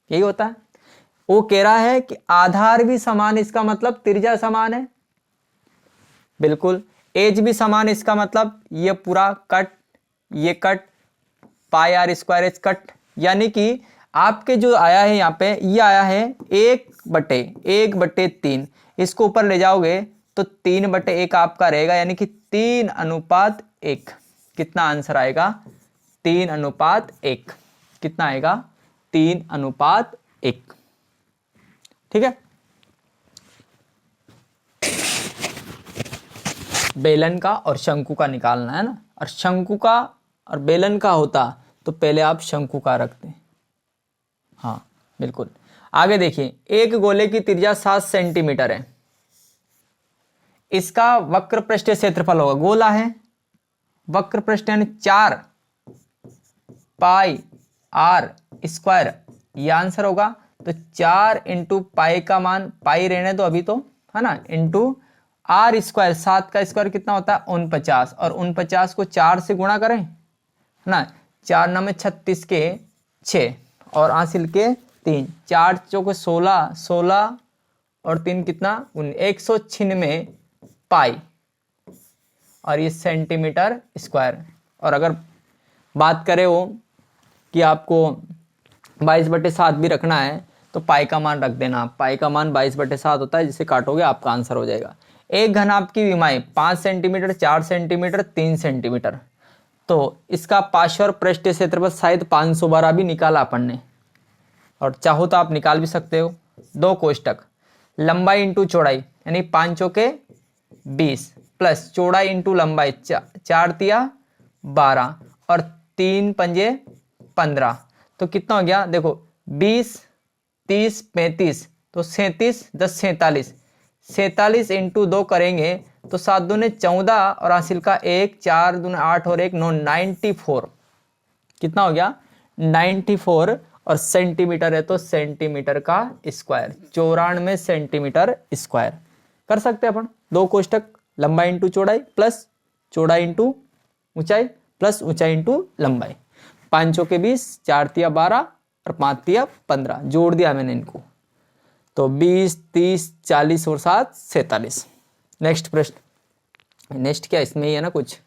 यही होता है। वो कह रहा है कि आधार भी समान, इसका मतलब त्रिज्या समान है, बिल्कुल। एज भी समान, इसका मतलब ये पूरा कट, ये cut, pi R square H cut, यानी कि आपके जो आया है यहाँ पे, ये आया है 1/3। इसको ऊपर ले जाओगे तो 3/1 आपका रहेगा, यानी कि 3:1। कितना आंसर आएगा? 3:1। कितना आएगा? 3:1। ठीक है। बेलन का और शंकु का निकालना है ना, और शंकु का और बेलन का होता तो पहले आप शंकु का रखते। हाँ बिल्कुल। आगे देखिए, एक गोले की त्रिज्या 7 सेंटीमीटर है, इसका वक्र पृष्ठीय क्षेत्रफल होगा, गोला है, वक्र पृष्ठ यानी 4 पाई आर स्क्वायर, ये आंसर होगा। तो 4 इंटू पाई का मान, पाई रहने दो अभी तो, है ना, इंटू आर स्क्वायर, 7 का स्क्वायर कितना होता है? 49, और 49 को 4 से गुणा करें, है ना, 4 9 में 36 के 6 और हासिल के 3, 4 चौके 16, 16 और 3 कितना? 196 पाई, और ये सेंटीमीटर स्क्वायर। और अगर बात करें वो कि आपको 22/7 भी रखना है तो पाई का मान रख देना, पाई का मान 22/7 होता है, जिसे काटोगे आपका आंसर हो जाएगा। एक घन आपकी विमाएं 5 सेंटीमीटर, 4 सेंटीमीटर, 3 सेंटीमीटर, तो इसका पार्श्व और पृष्ठीय क्षेत्रफल शायद 512 भी निकाला अपन ने, और चाहो तो आप निकाल भी सकते हो। 2 कोष्टक, लंबाई इंटू चौड़ाई यानी 5 चौके 20 प्लस चौड़ाई इंटू लंबाई, 4 तिया 12 और 3 पंजे 15, तो कितना हो गया? देखो 20 30 35, तो 37 10 47, 47 इंटू 2 करेंगे तो 7 दूने 14 और हासिल का 1, 4 दूने 8 और 1 9, 94। कितना हो गया? 94। और सेंटीमीटर है तो सेंटीमीटर का स्क्वायर, 94 सेंटीमीटर स्क्वायर। कर सकते हैं अपन 2 कोष्टक, लंबाई इंटू चौड़ाई प्लस चौड़ाई इंटू ऊंचाई प्लस ऊंचाई इंटू लंबाई। 5 चौके 20, 4 तिया 12 और 5 तिया 15, जोड़ दिया मैंने इनको, तो 20 30 40 और 7 47। नेक्स्ट प्रश्न, नेक्स्ट क्या इसमें ही है ना कुछ।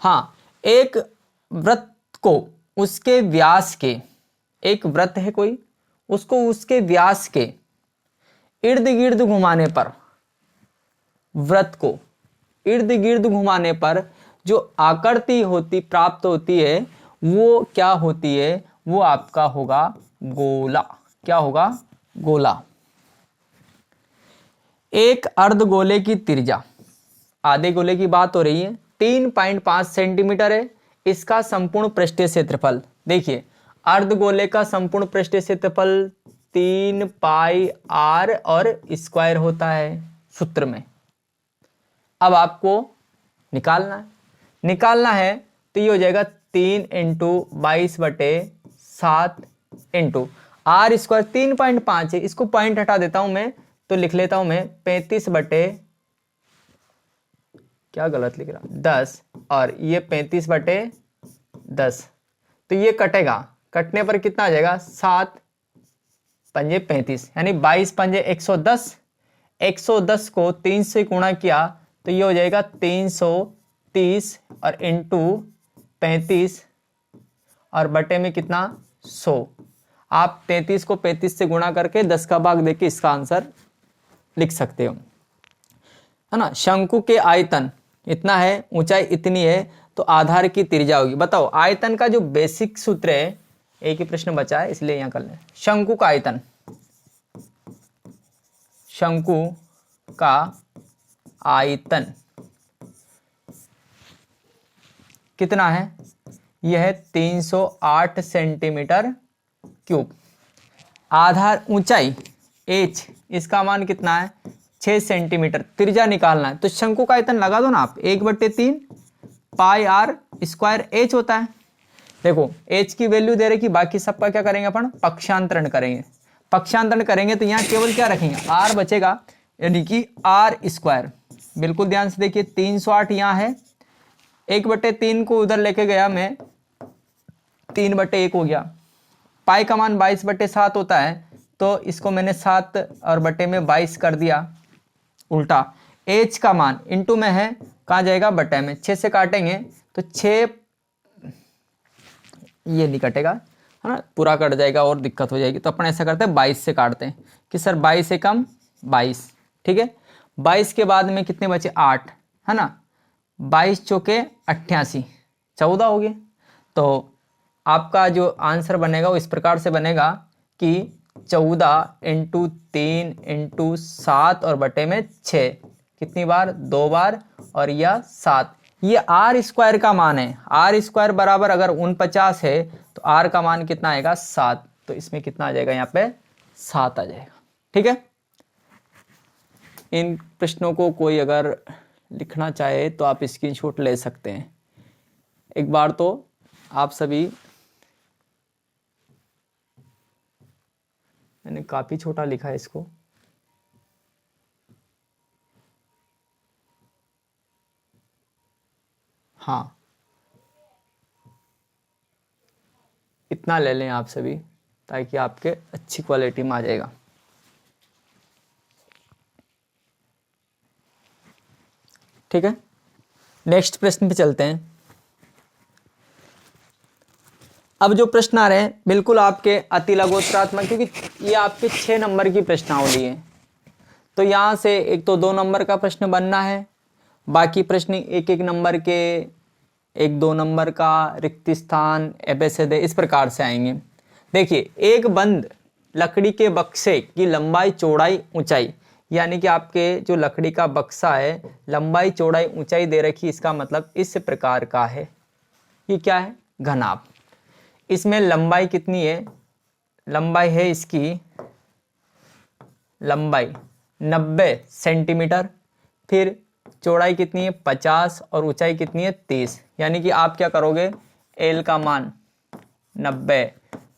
हाँ, एक वृत्त को उसके व्यास के, एक वृत्त है कोई, उसको उसके व्यास के इर्द गिर्द घुमाने पर, वृत्त को इर्द गिर्द घुमाने पर जो आकृति होती प्राप्त होती है वो क्या होती है, वो आपका होगा गोला। क्या होगा? गोला। एक अर्धगोले की त्रिज्या, आधे गोले की बात हो रही है, 3.5 सेंटीमीटर है। इसका संपूर्ण पृष्ठीय क्षेत्रफल, देखिए अर्धगोले का संपूर्ण पृष्ठीय क्षेत्रफल 3 पाई आर और स्क्वायर होता है सूत्र में। अब आपको निकालना है तो ये हो जाएगा 3 × 22/7 इंटू आर स्क्वायर 3.5 है, इसको पॉइंट हटा देता हूं मैं तो लिख लेता हूं मैं 35 क्या गलत लिख रहा 10 और ये 35/10, तो ये कटेगा, कटने पर कितना आ जाएगा 7 पंजे 35 यानी 22 पंजे 110, 110 को 3 से गुणा किया तो ये हो जाएगा 330 और इंटू 35 और बटे में कितना 100। आप 33 को 35 से गुणा करके 10 का भाग देके इसका आंसर लिख सकते हो, है ना। शंकु के आयतन इतना है, ऊंचाई इतनी है, तो आधार की त्रिज्या होगी। बताओ आयतन का जो बेसिक सूत्र है, एक ही प्रश्न बचा है इसलिए यहां कर लें। शंकु का आयतन, शंकु का आयतन कितना है? यह है 308 सेंटीमीटर क्यूब। आधार ऊंचाई h, इसका मान कितना है 6 सेंटीमीटर। त्रिज्या निकालना है तो शंकु का आयतन लगा दो ना आप, 1/3 पाई आर स्क्वायर h होता है। देखो h की वैल्यू दे रहे कि बाकी सबका क्या करेंगे अपन पक्षांतरण करेंगे। पक्षांतरण करेंगे तो यहाँ केवल क्या रखेंगे r बचेगा, यानी कि आर स्क्वायर। बिल्कुल ध्यान से देखिए 308 यहाँ है, 1/3 को उधर लेके गया मैं, 3/1 हो गया। पाई का मान 22/7 होता है तो इसको मैंने 7 और बटे में 22 कर दिया उल्टा। h का मान इंटू में है, कहाँ जाएगा बटे में, 6 से काटेंगे तो 6, ये नहीं कटेगा है ना, पूरा कट जाएगा और दिक्कत हो जाएगी। तो अपन ऐसा करते हैं 22 से काटते हैं कि सर 22 से कम 22, ठीक है। 22 के बाद में कितने बचे 8, है ना, 22 चौके 88, 14 हो गए। तो आपका जो आंसर बनेगा वो इस प्रकार से बनेगा कि 14 × 3 × 7 और बटे में 6, कितनी बार 2 बार और यह 7। ये आर स्क्वायर का मान है, आर स्क्वायर बराबर अगर 49 है तो आर का मान कितना आएगा 7, तो इसमें कितना आ जाएगा यहाँ पे 7 आ जाएगा, ठीक है। इन प्रश्नों को कोई अगर लिखना चाहे तो आप स्क्रीनशॉट ले सकते हैं। एक बार तो आप सभी, मैंने काफी छोटा लिखा है इसको, हाँ इतना ले लें आप सभी ताकि आपके अच्छी क्वालिटी में आ जाएगा। ठीक है, नेक्स्ट प्रश्न पे चलते हैं। अब जो प्रश्न आ रहे हैं बिल्कुल आपके अति लघुत्तरात्मक, क्योंकि ये आपके 6 नंबर की प्रश्नावली है, तो यहाँ से एक तो 2 नंबर का प्रश्न बनना है, बाकी प्रश्न 1-1 नंबर के, 1-2 नंबर का रिक्त स्थान एबेसेदे इस प्रकार से आएंगे। देखिए एक बंद लकड़ी के बक्से की लंबाई चौड़ाई ऊंचाई, यानी कि आपके जो लकड़ी का बक्सा है लंबाई चौड़ाई ऊंचाई दे रखी, इसका मतलब इस प्रकार का है। ये क्या है घनाभ, इसमें लंबाई कितनी है, लंबाई है इसकी लंबाई 90 सेंटीमीटर, फिर चौड़ाई कितनी है 50 और ऊंचाई कितनी है 30। यानी कि आप क्या करोगे, L का मान 90,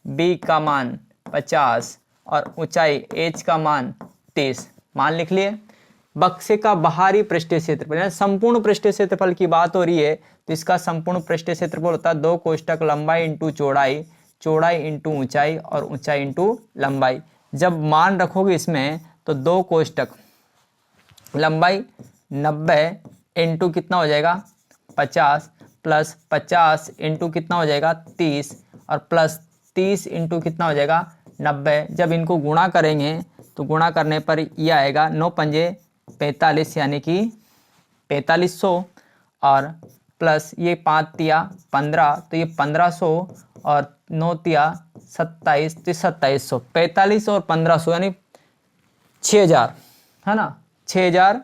B का मान 50 और ऊंचाई H का मान 30 मान लिख लिए। बक्से का बाहरी पृष्ठीय क्षेत्रफल, यानी संपूर्ण पृष्ठीय क्षेत्रफल की बात हो रही है तो इसका संपूर्ण पृष्ठीय क्षेत्रफल होता है 2 कोष्टक लंबाई इंटू चौड़ाई, चौड़ाई इंटू ऊंचाई और ऊंचाई इंटू लंबाई। जब मान रखोगे इसमें तो 2 कोष्टक लंबाई 90 इंटू कितना हो जाएगा 50 प्लस 50 इंटू कितना हो जाएगा 30 और प्लस 30 इंटू कितना हो जाएगा 90। जब इनको गुणा करेंगे तो गुणा करने पर ये आएगा 9 पंजे 45 यानी कि 4500 और प्लस ये 5 तिया 15 तो ये 1500 और 9 तिया 27 तो 2700। 45 और 1500 यानी 6000 है ना। 6000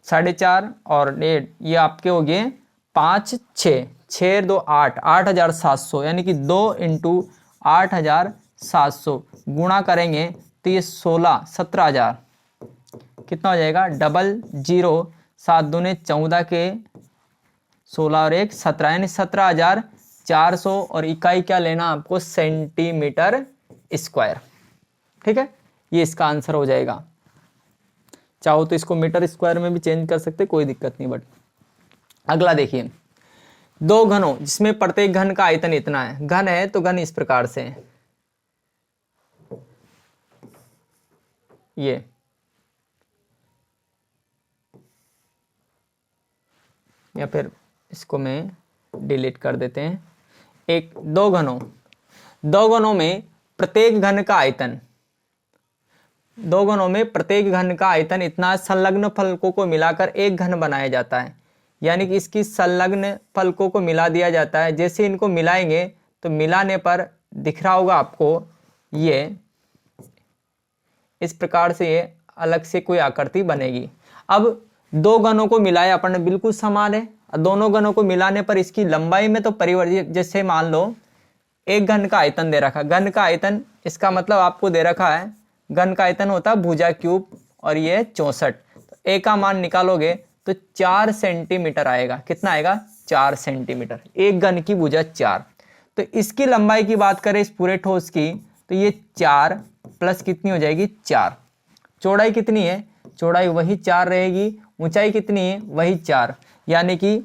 4.5 और ये आपके हो गए 5 6 6 2 8 8700 यानी कि 2 × 8700 गुणा करेंगे तो ये 17,000 कितना हो जाएगा 00 7 दूने 14 के 16 और 1 17 यानी 17,400 और इकाई क्या लेना आपको सेंटीमीटर स्क्वायर। ठीक है, ये इसका आंसर हो जाएगा। चाहो तो इसको मीटर स्क्वायर में भी चेंज कर सकते, कोई दिक्कत नहीं। बट अगला देखिए, दो घनों जिसमें प्रत्येक घन का आयतन इतना है। घन है तो घन इस प्रकार से है, ये या फिर इसको मैं डिलीट कर देते हैं। दो घनों में प्रत्येक घन का आयतन, दो घनों में प्रत्येक घन का आयतन इतना संलग्न फलकों को मिलाकर एक घन बनाया जाता है। यानी कि इसकी संलग्न फलकों को मिला दिया जाता है। जैसे इनको मिलाएंगे तो मिलाने पर दिख रहा होगा आपको, ये इस प्रकार से ये अलग से कोई आकृति बनेगी। अब दो घनों को मिलाया अपन ने, बिल्कुल समान है। दोनों घनों को मिलाने पर इसकी लंबाई में तो परिवर्तित, जैसे मान लो एक घन का आयतन दे रखा, घन का आयतन इसका मतलब आपको दे रखा है, घन का आयतन होता है भुजा क्यूब और ये 64। तो ए का मान निकालोगे तो 4 सेंटीमीटर आएगा। कितना आएगा 4 सेंटीमीटर, एक घन की भुजा 4। तो इसकी लंबाई की बात करें इस पूरे ठोस की, तो ये 4 प्लस कितनी हो जाएगी 4। चौड़ाई कितनी है, चौड़ाई वही 4 रहेगी। ऊंचाई कितनी है, वही 4। यानी कि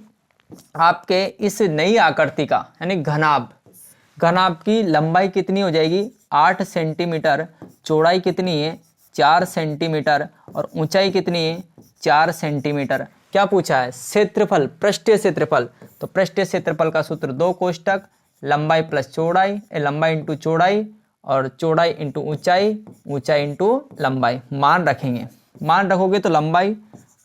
आपके इस नई आकृति का यानी घनाभ की लंबाई कितनी हो जाएगी 8 सेंटीमीटर, चौड़ाई कितनी है 4 सेंटीमीटर और ऊंचाई कितनी है 4 सेंटीमीटर। क्या पूछा है, क्षेत्रफल, पृष्ठीय क्षेत्रफल। तो पृष्ठीय क्षेत्रफल का सूत्र 2 कोष्टक लंबाई प्लस चौड़ाई, लंबाई इंटू चौड़ाई और चौड़ाई इंटू ऊंचाई, ऊंचाई इंटू लंबाई। मान रखेंगे, मान रखोगे तो लंबाई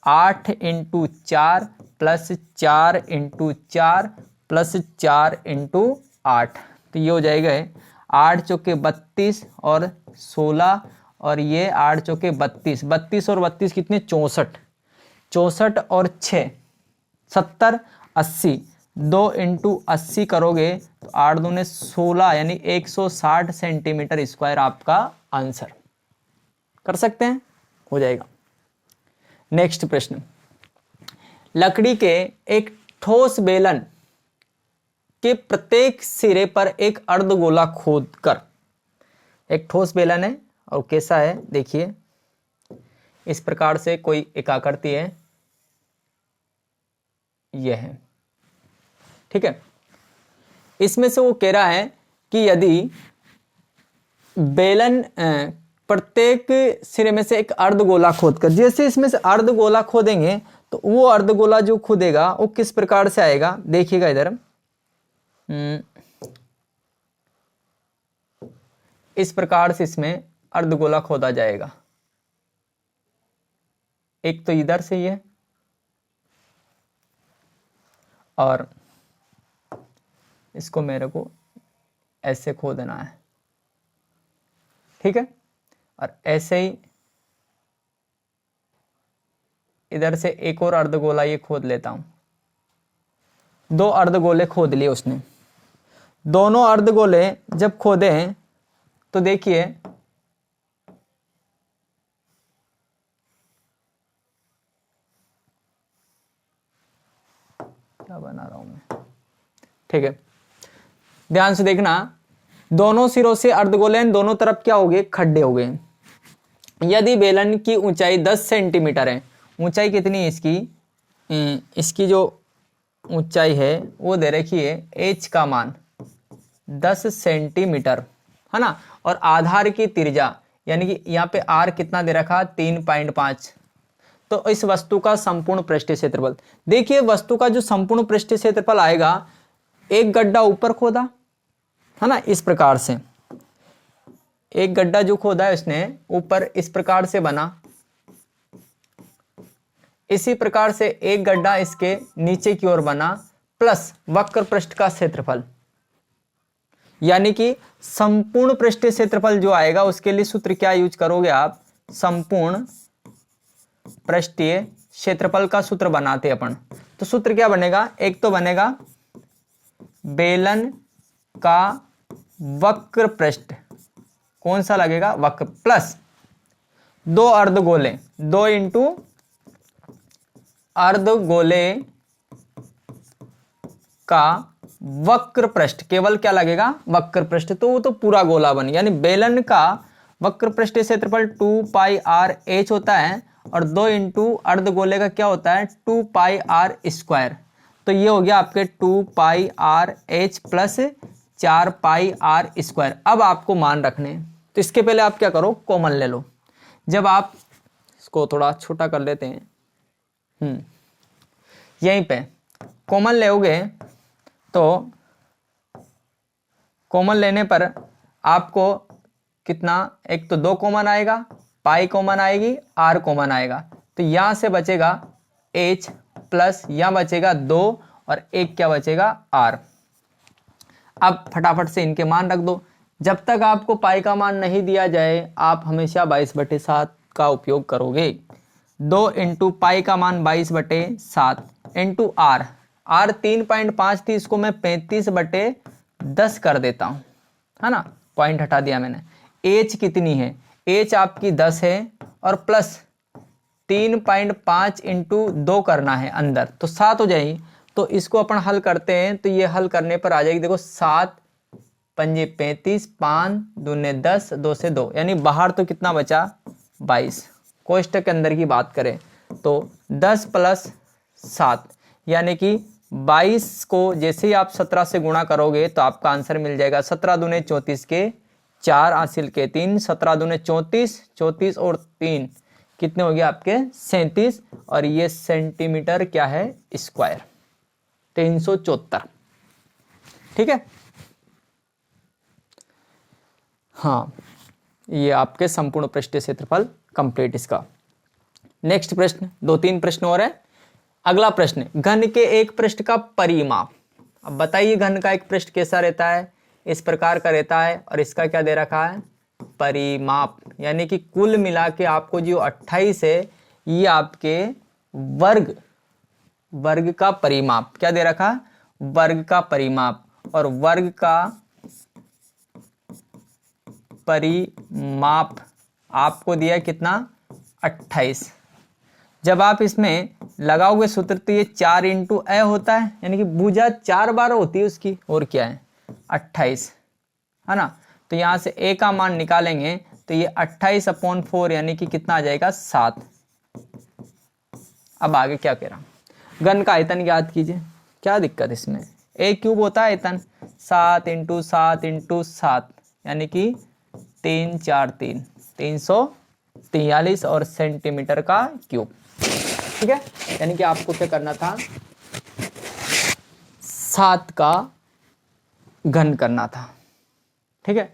8 × 4 प्लस 4 × 4 प्लस 4 × 8, तो ये हो जाएगा 8 चौके 32 और 16 और ये 8 चौके 32, 32 और 32 कितने 64, 64 और 6 70 80, 2 × 80 करोगे तो 8 दूने 16 यानी 160 सेंटीमीटर स्क्वायर आपका आंसर। कर सकते हैं, हो जाएगा। नेक्स्ट प्रश्न, लकड़ी के एक ठोस बेलन के प्रत्येक सिरे पर एक अर्धगोला खोदकर, एक ठोस बेलन है और कैसा है देखिए, इस प्रकार से कोई एक आकृति है, यह है। ठीक है, इसमें से वो कह रहा है कि यदि बेलन प्रत्येक सिरे में से एक अर्धगोला खोदकर, जैसे इसमें से अर्धगोला खोदेंगे तो वो अर्धगोला जो खोदेगा वो किस प्रकार से आएगा, देखिएगा इधर, इस प्रकार से इसमें अर्धगोला खोदा जाएगा। एक तो इधर से ये और इसको मेरे को ऐसे खोदना है। ठीक है, और ऐसे ही इधर से एक और अर्धगोला ये खोद लेता हूं। 2 अर्धगोले खोद लिए उसने। दोनों अर्धगोले जब खोदे हैं तो देखिए क्या बना रहा हूं मैं। ठीक है, ध्यान से देखना, दोनों सिरों से अर्धगोले दोनों तरफ क्या हो गए, खड्डे हो गए। यदि बेलन की ऊंचाई 10 सेंटीमीटर है, ऊंचाई कितनी है इसकी, इसकी जो ऊंचाई है वो दे रखी है h का मान 10 सेंटीमीटर है ना, और आधार की त्रिज्या यानी कि यहाँ पे r कितना दे रखा 3.5। तो इस वस्तु का संपूर्ण पृष्ठीय क्षेत्रफल, देखिए वस्तु का जो संपूर्ण पृष्ठीय क्षेत्रफल आएगा, एक गड्ढा ऊपर खोदा है ना इस प्रकार से, एक गड्ढा जो खोदा है उसने ऊपर इस प्रकार से बना, इसी प्रकार से एक गड्ढा इसके नीचे की ओर बना प्लस वक्र पृष्ठ का क्षेत्रफल, यानी कि संपूर्ण पृष्ठीय क्षेत्रफल जो आएगा उसके लिए सूत्र क्या यूज करोगे आप, संपूर्ण पृष्ठीय क्षेत्रफल का सूत्र बनाते अपन। तो सूत्र क्या बनेगा, एक तो बनेगा बेलन का वक्र पृष्ठ, कौन सा लगेगा, वक्र, प्लस दो अर्धगोले, 2 इंटू अर्धगोले का वक्र पृष्ठ, केवल क्या लगेगा, वक्र पृष्ठ, तो वो तो पूरा गोला बन, यानी बेलन का वक्र पृष्ठीय क्षेत्रफल 2 पाई आर एच होता है और 2 इंटू अर्धगोले का क्या होता है 2 पाई आर स्क्वायर। तो ये हो गया आपके 2 pi R H plus 4 pi R square. अब आपको मान रखने, तो इसके पहले आप क्या करो, कॉमन ले लो। जब आप इसको थोड़ा छोटा कर लेते हैं, यहीं पे कॉमन लेओगे तो कॉमन लेने पर आपको कितना, एक तो 2 कॉमन आएगा, पाई कॉमन आएगी, आर कॉमन आएगा, तो यहां से बचेगा एच प्लस यहां बचेगा 2 और एक क्या बचेगा आर। अब फटाफट से इनके मान रख दो। जब तक आपको पाई का मान नहीं दिया जाए आप हमेशा 22/7 का उपयोग करोगे। 2 इंटू पाई का मान 22/7 इंटू आर, आर 3.5 थी, इसको मैं 35/10 कर देता हूं, है ना, पॉइंट हटा दिया मैंने। एच कितनी है, एच आपकी 10 है और प्लस 3.5 इंटू 2 करना है अंदर, तो 7 हो जाएगी। तो इसको अपन हल करते हैं, तो ये हल करने पर आ जाएगी, देखो 7 पंजे 35, 5 दूने 10, 2 से 2, यानी बाहर तो कितना बचा 22। कोष्टक के अंदर की बात करें तो 10 प्लस 7 यानी कि 22 को जैसे ही आप 17 से गुणा करोगे तो आपका आंसर मिल जाएगा 17 दूने 34 के 4 हासिल के 3, 17 दूने 34, 34 और 3 कितने हो गए आपके 37, और ये सेंटीमीटर क्या है स्क्वायर 374। ठीक है, हाँ, ये आपके संपूर्ण पृष्ठीय क्षेत्रफल कंप्लीट इसका। नेक्स्ट प्रश्न, 2-3 प्रश्न और है। अगला प्रश्न, घन के एक पृष्ठ का परिमाप। अब बताइए घन का एक पृष्ठ कैसा रहता है, इस प्रकार का रहता है, और इसका क्या दे रखा है परिमाप, यानी कि कुल मिला के आपको जो 28 है ये आपके वर्ग का परिमाप क्या दे रखा है, वर्ग का परिमाप, और वर्ग का परिमाप आपको दिया कितना 28। जब आप इसमें लगाओगे सूत्र तो ये 4 इंटू ए होता है, यानी कि भुजा 4 बार होती है उसकी, और क्या है 28, है ना। तो यहां से ए का मान निकालेंगे तो ये 28/4 यानी कि कितना आ जाएगा 7। अब आगे क्या कह रहा हूं, घन का आयतन याद कीजिए, क्या दिक्कत इसमें, ए क्यूब होता है आयतन, 7 इंटू 7 इंटू 7 यानी कि 3 4 3 343 और सेंटीमीटर का क्यूब। ठीक है, यानी कि आपको क्या करना था 7 का घन करना था। ठीक है,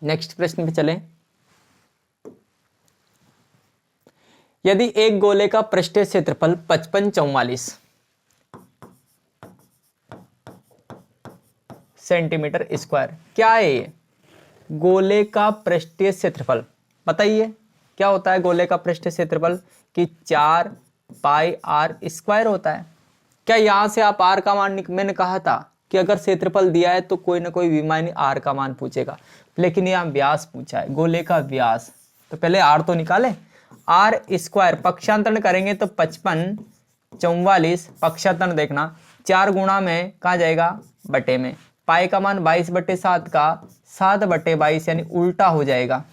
नेक्स्ट प्रश्न पे चलें। यदि एक गोले का पृष्ठीय क्षेत्रफल 5544 सेंटीमीटर स्क्वायर, क्या है ये गोले का पृष्ठीय क्षेत्रफल, बताइए क्या होता है गोले का पृष्ठीय क्षेत्रफल, कि 4 पाई आर स्क्वायर होता है। क्या यहां से आप आर का मान, मैंने कहा था कि अगर क्षेत्रफल दिया है तो कोई ना कोई विमानी आर का मान पूछेगा, लेकिन यहाँ व्यास पूछा है, गोले का व्यास, तो पहले आर तो निकाले, आर स्क्वायर पक्षांतरण करेंगे तो 5544, पक्षांतरण देखना 4 गुणा में कहाँ जाएगा बटे में, पाई का मान 22/7 का 7/22 यानी उल्टा हो जाएगा,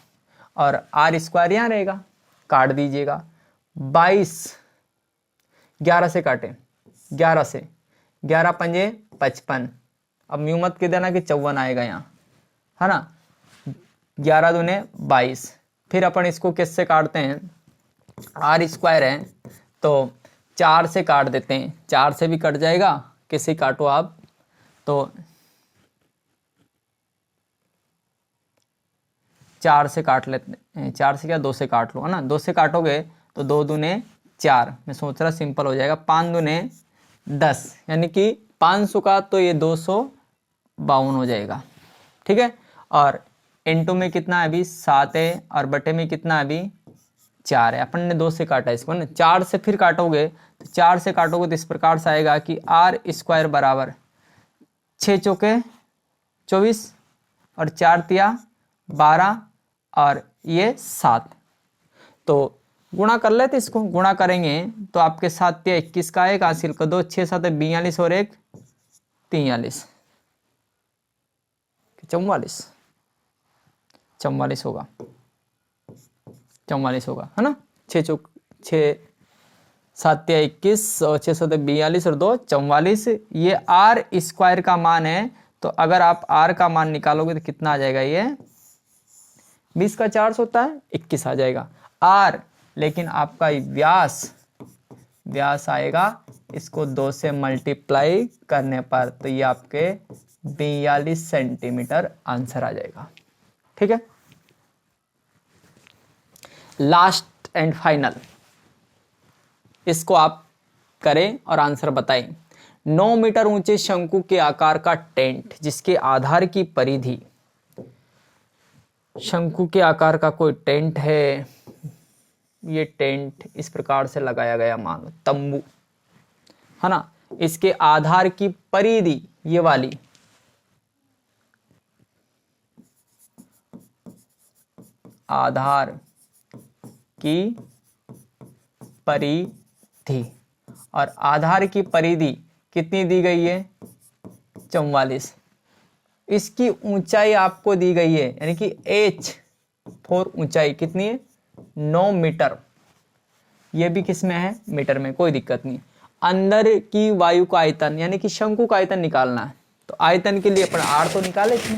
और आर स्क्वायर यहाँ रहेगा, काट दीजिएगा 22, 11 से काटे, 11 से 11 पंजे 55, अब म्यू मत के देना कि 54 आएगा यहाँ, है ना, 11 दूने 22। फिर अपन इसको किससे काटते हैं, आर स्क्वायर है तो 4 से काट देते हैं, 4 से भी कट जाएगा, किसी काटो आप, तो 4 से काट लेते हैं, 4 से क्या 2 से काट लो, है ना। 2 से काटोगे तो 2 दूने 4, मैं सोच रहा सिंपल हो जाएगा। 5 दूने 10, यानी कि 500 का तो ये 252 हो जाएगा, ठीक है। और इनटू में कितना है अभी 7 है, और बटे में कितना है अभी 4 है। अपन ने 2 से काटा इसको ना, 4 से फिर काटोगे तो 4 से काटोगे तो इस प्रकार से आएगा कि आर स्क्वायर बराबर 6 चौके 24 और 4 तिया 12 और ये 7। तो गुणा कर लेते, इसको गुणा करेंगे तो आपके 7 तिया 21 का एक हासिल का 2, 6 7 42 और 1 43, 44 होगा, 44 होगा, है ना। 6 7 तिया 21 और 6 7 42 और 2 44। ये आर स्क्वायर का मान है, तो अगर आप आर का मान निकालोगे तो कितना आ जाएगा, ये 20 का 4 होता है 21 आ जाएगा आर। लेकिन आपका व्यास आएगा, इसको 2 से मल्टीप्लाई करने पर तो ये आपके 42 सेंटीमीटर आंसर आ जाएगा, ठीक है। लास्ट एंड फाइनल, इसको आप करें और आंसर बताएं। 9 मीटर ऊंचे शंकु के आकार का टेंट जिसके आधार की परिधि, शंकु के आकार का कोई टेंट है, ये टेंट इस प्रकार से लगाया गया, मानो तंबू, है ना। इसके आधार की परिधि ये वाली, आधार की परिधि, और आधार की परिधि कितनी दी गई है 44। इसकी ऊंचाई आपको दी गई है, यानी कि h4 ऊंचाई कितनी है 9 मीटर। ये भी किस में है, मीटर में, कोई दिक्कत नहीं। अंदर की वायु का आयतन यानी कि शंकु का आयतन निकालना है, तो आयतन के लिए अपन आर तो निकाले इसमें,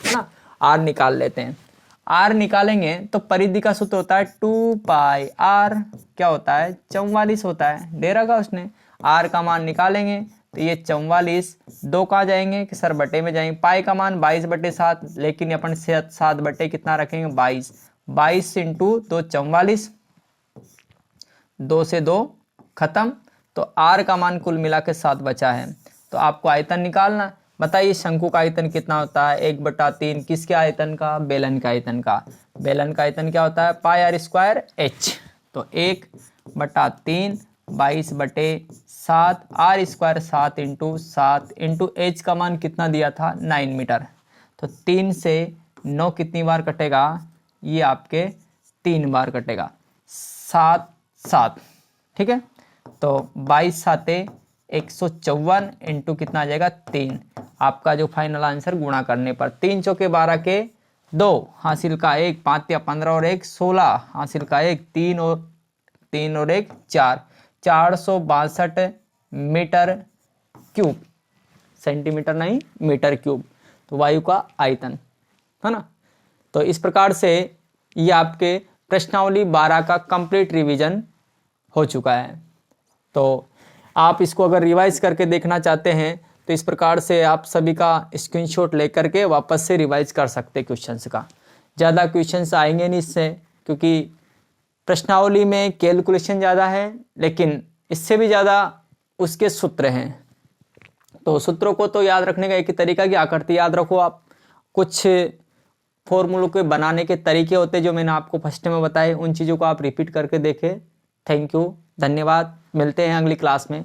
है ना। आर निकाल लेते हैं। आर निकालेंगे तो परिधि का सूत्र होता है 2 पाई आर, क्या होता है 44 होता है, दे रखा उसने। आर का मान निकालेंगे तो ये 44, 2 कहाँ जाएंगे कि सर बटे में जाएंगे, पाई का मान 22/7, लेकिन अपन 7 बटे कितना रखेंगे 22, 22 इंटू 2 44, 2 से 2 खत्म, तो आर का मान कुल मिला के 7 बचा है। तो आपको आयतन निकालना, बताइए शंकु का आयतन कितना होता है 1/3, किसके आयतन का, बेलन का आयतन का। बेलन का आयतन क्या होता है पाई आर स्क्वायर एच, तो 1/3 22/7, R square 7 into 7 into H का मान कितना दिया था 9 मीटर, तो 3 से 9 कितनी बार कटेगा, ये आपके 3 बार कटेगा, 7 7, ठीक है। तो 22 7 154 इंटू कितना आ जाएगा 3। आपका जो फाइनल आंसर गुणा करने पर 3 चौके 12 के 2 हासिल का 1, 5 या 15 और 1 16 हासिल का 1, 3 और 1 4, 462 मीटर क्यूब, सेंटीमीटर नहीं मीटर क्यूब, तो वायु का आयतन, है ना। तो इस प्रकार से ये आपके प्रश्नावली 12 का कंप्लीट रिवीजन हो चुका है। तो आप इसको अगर रिवाइज करके देखना चाहते हैं तो इस प्रकार से आप सभी का स्क्रीनशॉट लेकर के वापस से रिवाइज कर सकते हैं क्वेश्चंस का। ज़्यादा क्वेश्चंस आएंगे नहीं इससे, क्योंकि प्रश्नावली में कैलकुलेशन ज़्यादा है, लेकिन इससे भी ज़्यादा उसके सूत्र हैं। तो सूत्रों को तो याद रखने का एक ही तरीका कि आकृति याद रखो आप, कुछ फॉर्मूलों के बनाने के तरीके होते हैं जो मैंने आपको फर्स्ट में बताए, उन चीज़ों को आप रिपीट करके देखें। थैंक यू, धन्यवाद, मिलते हैं अगली क्लास में।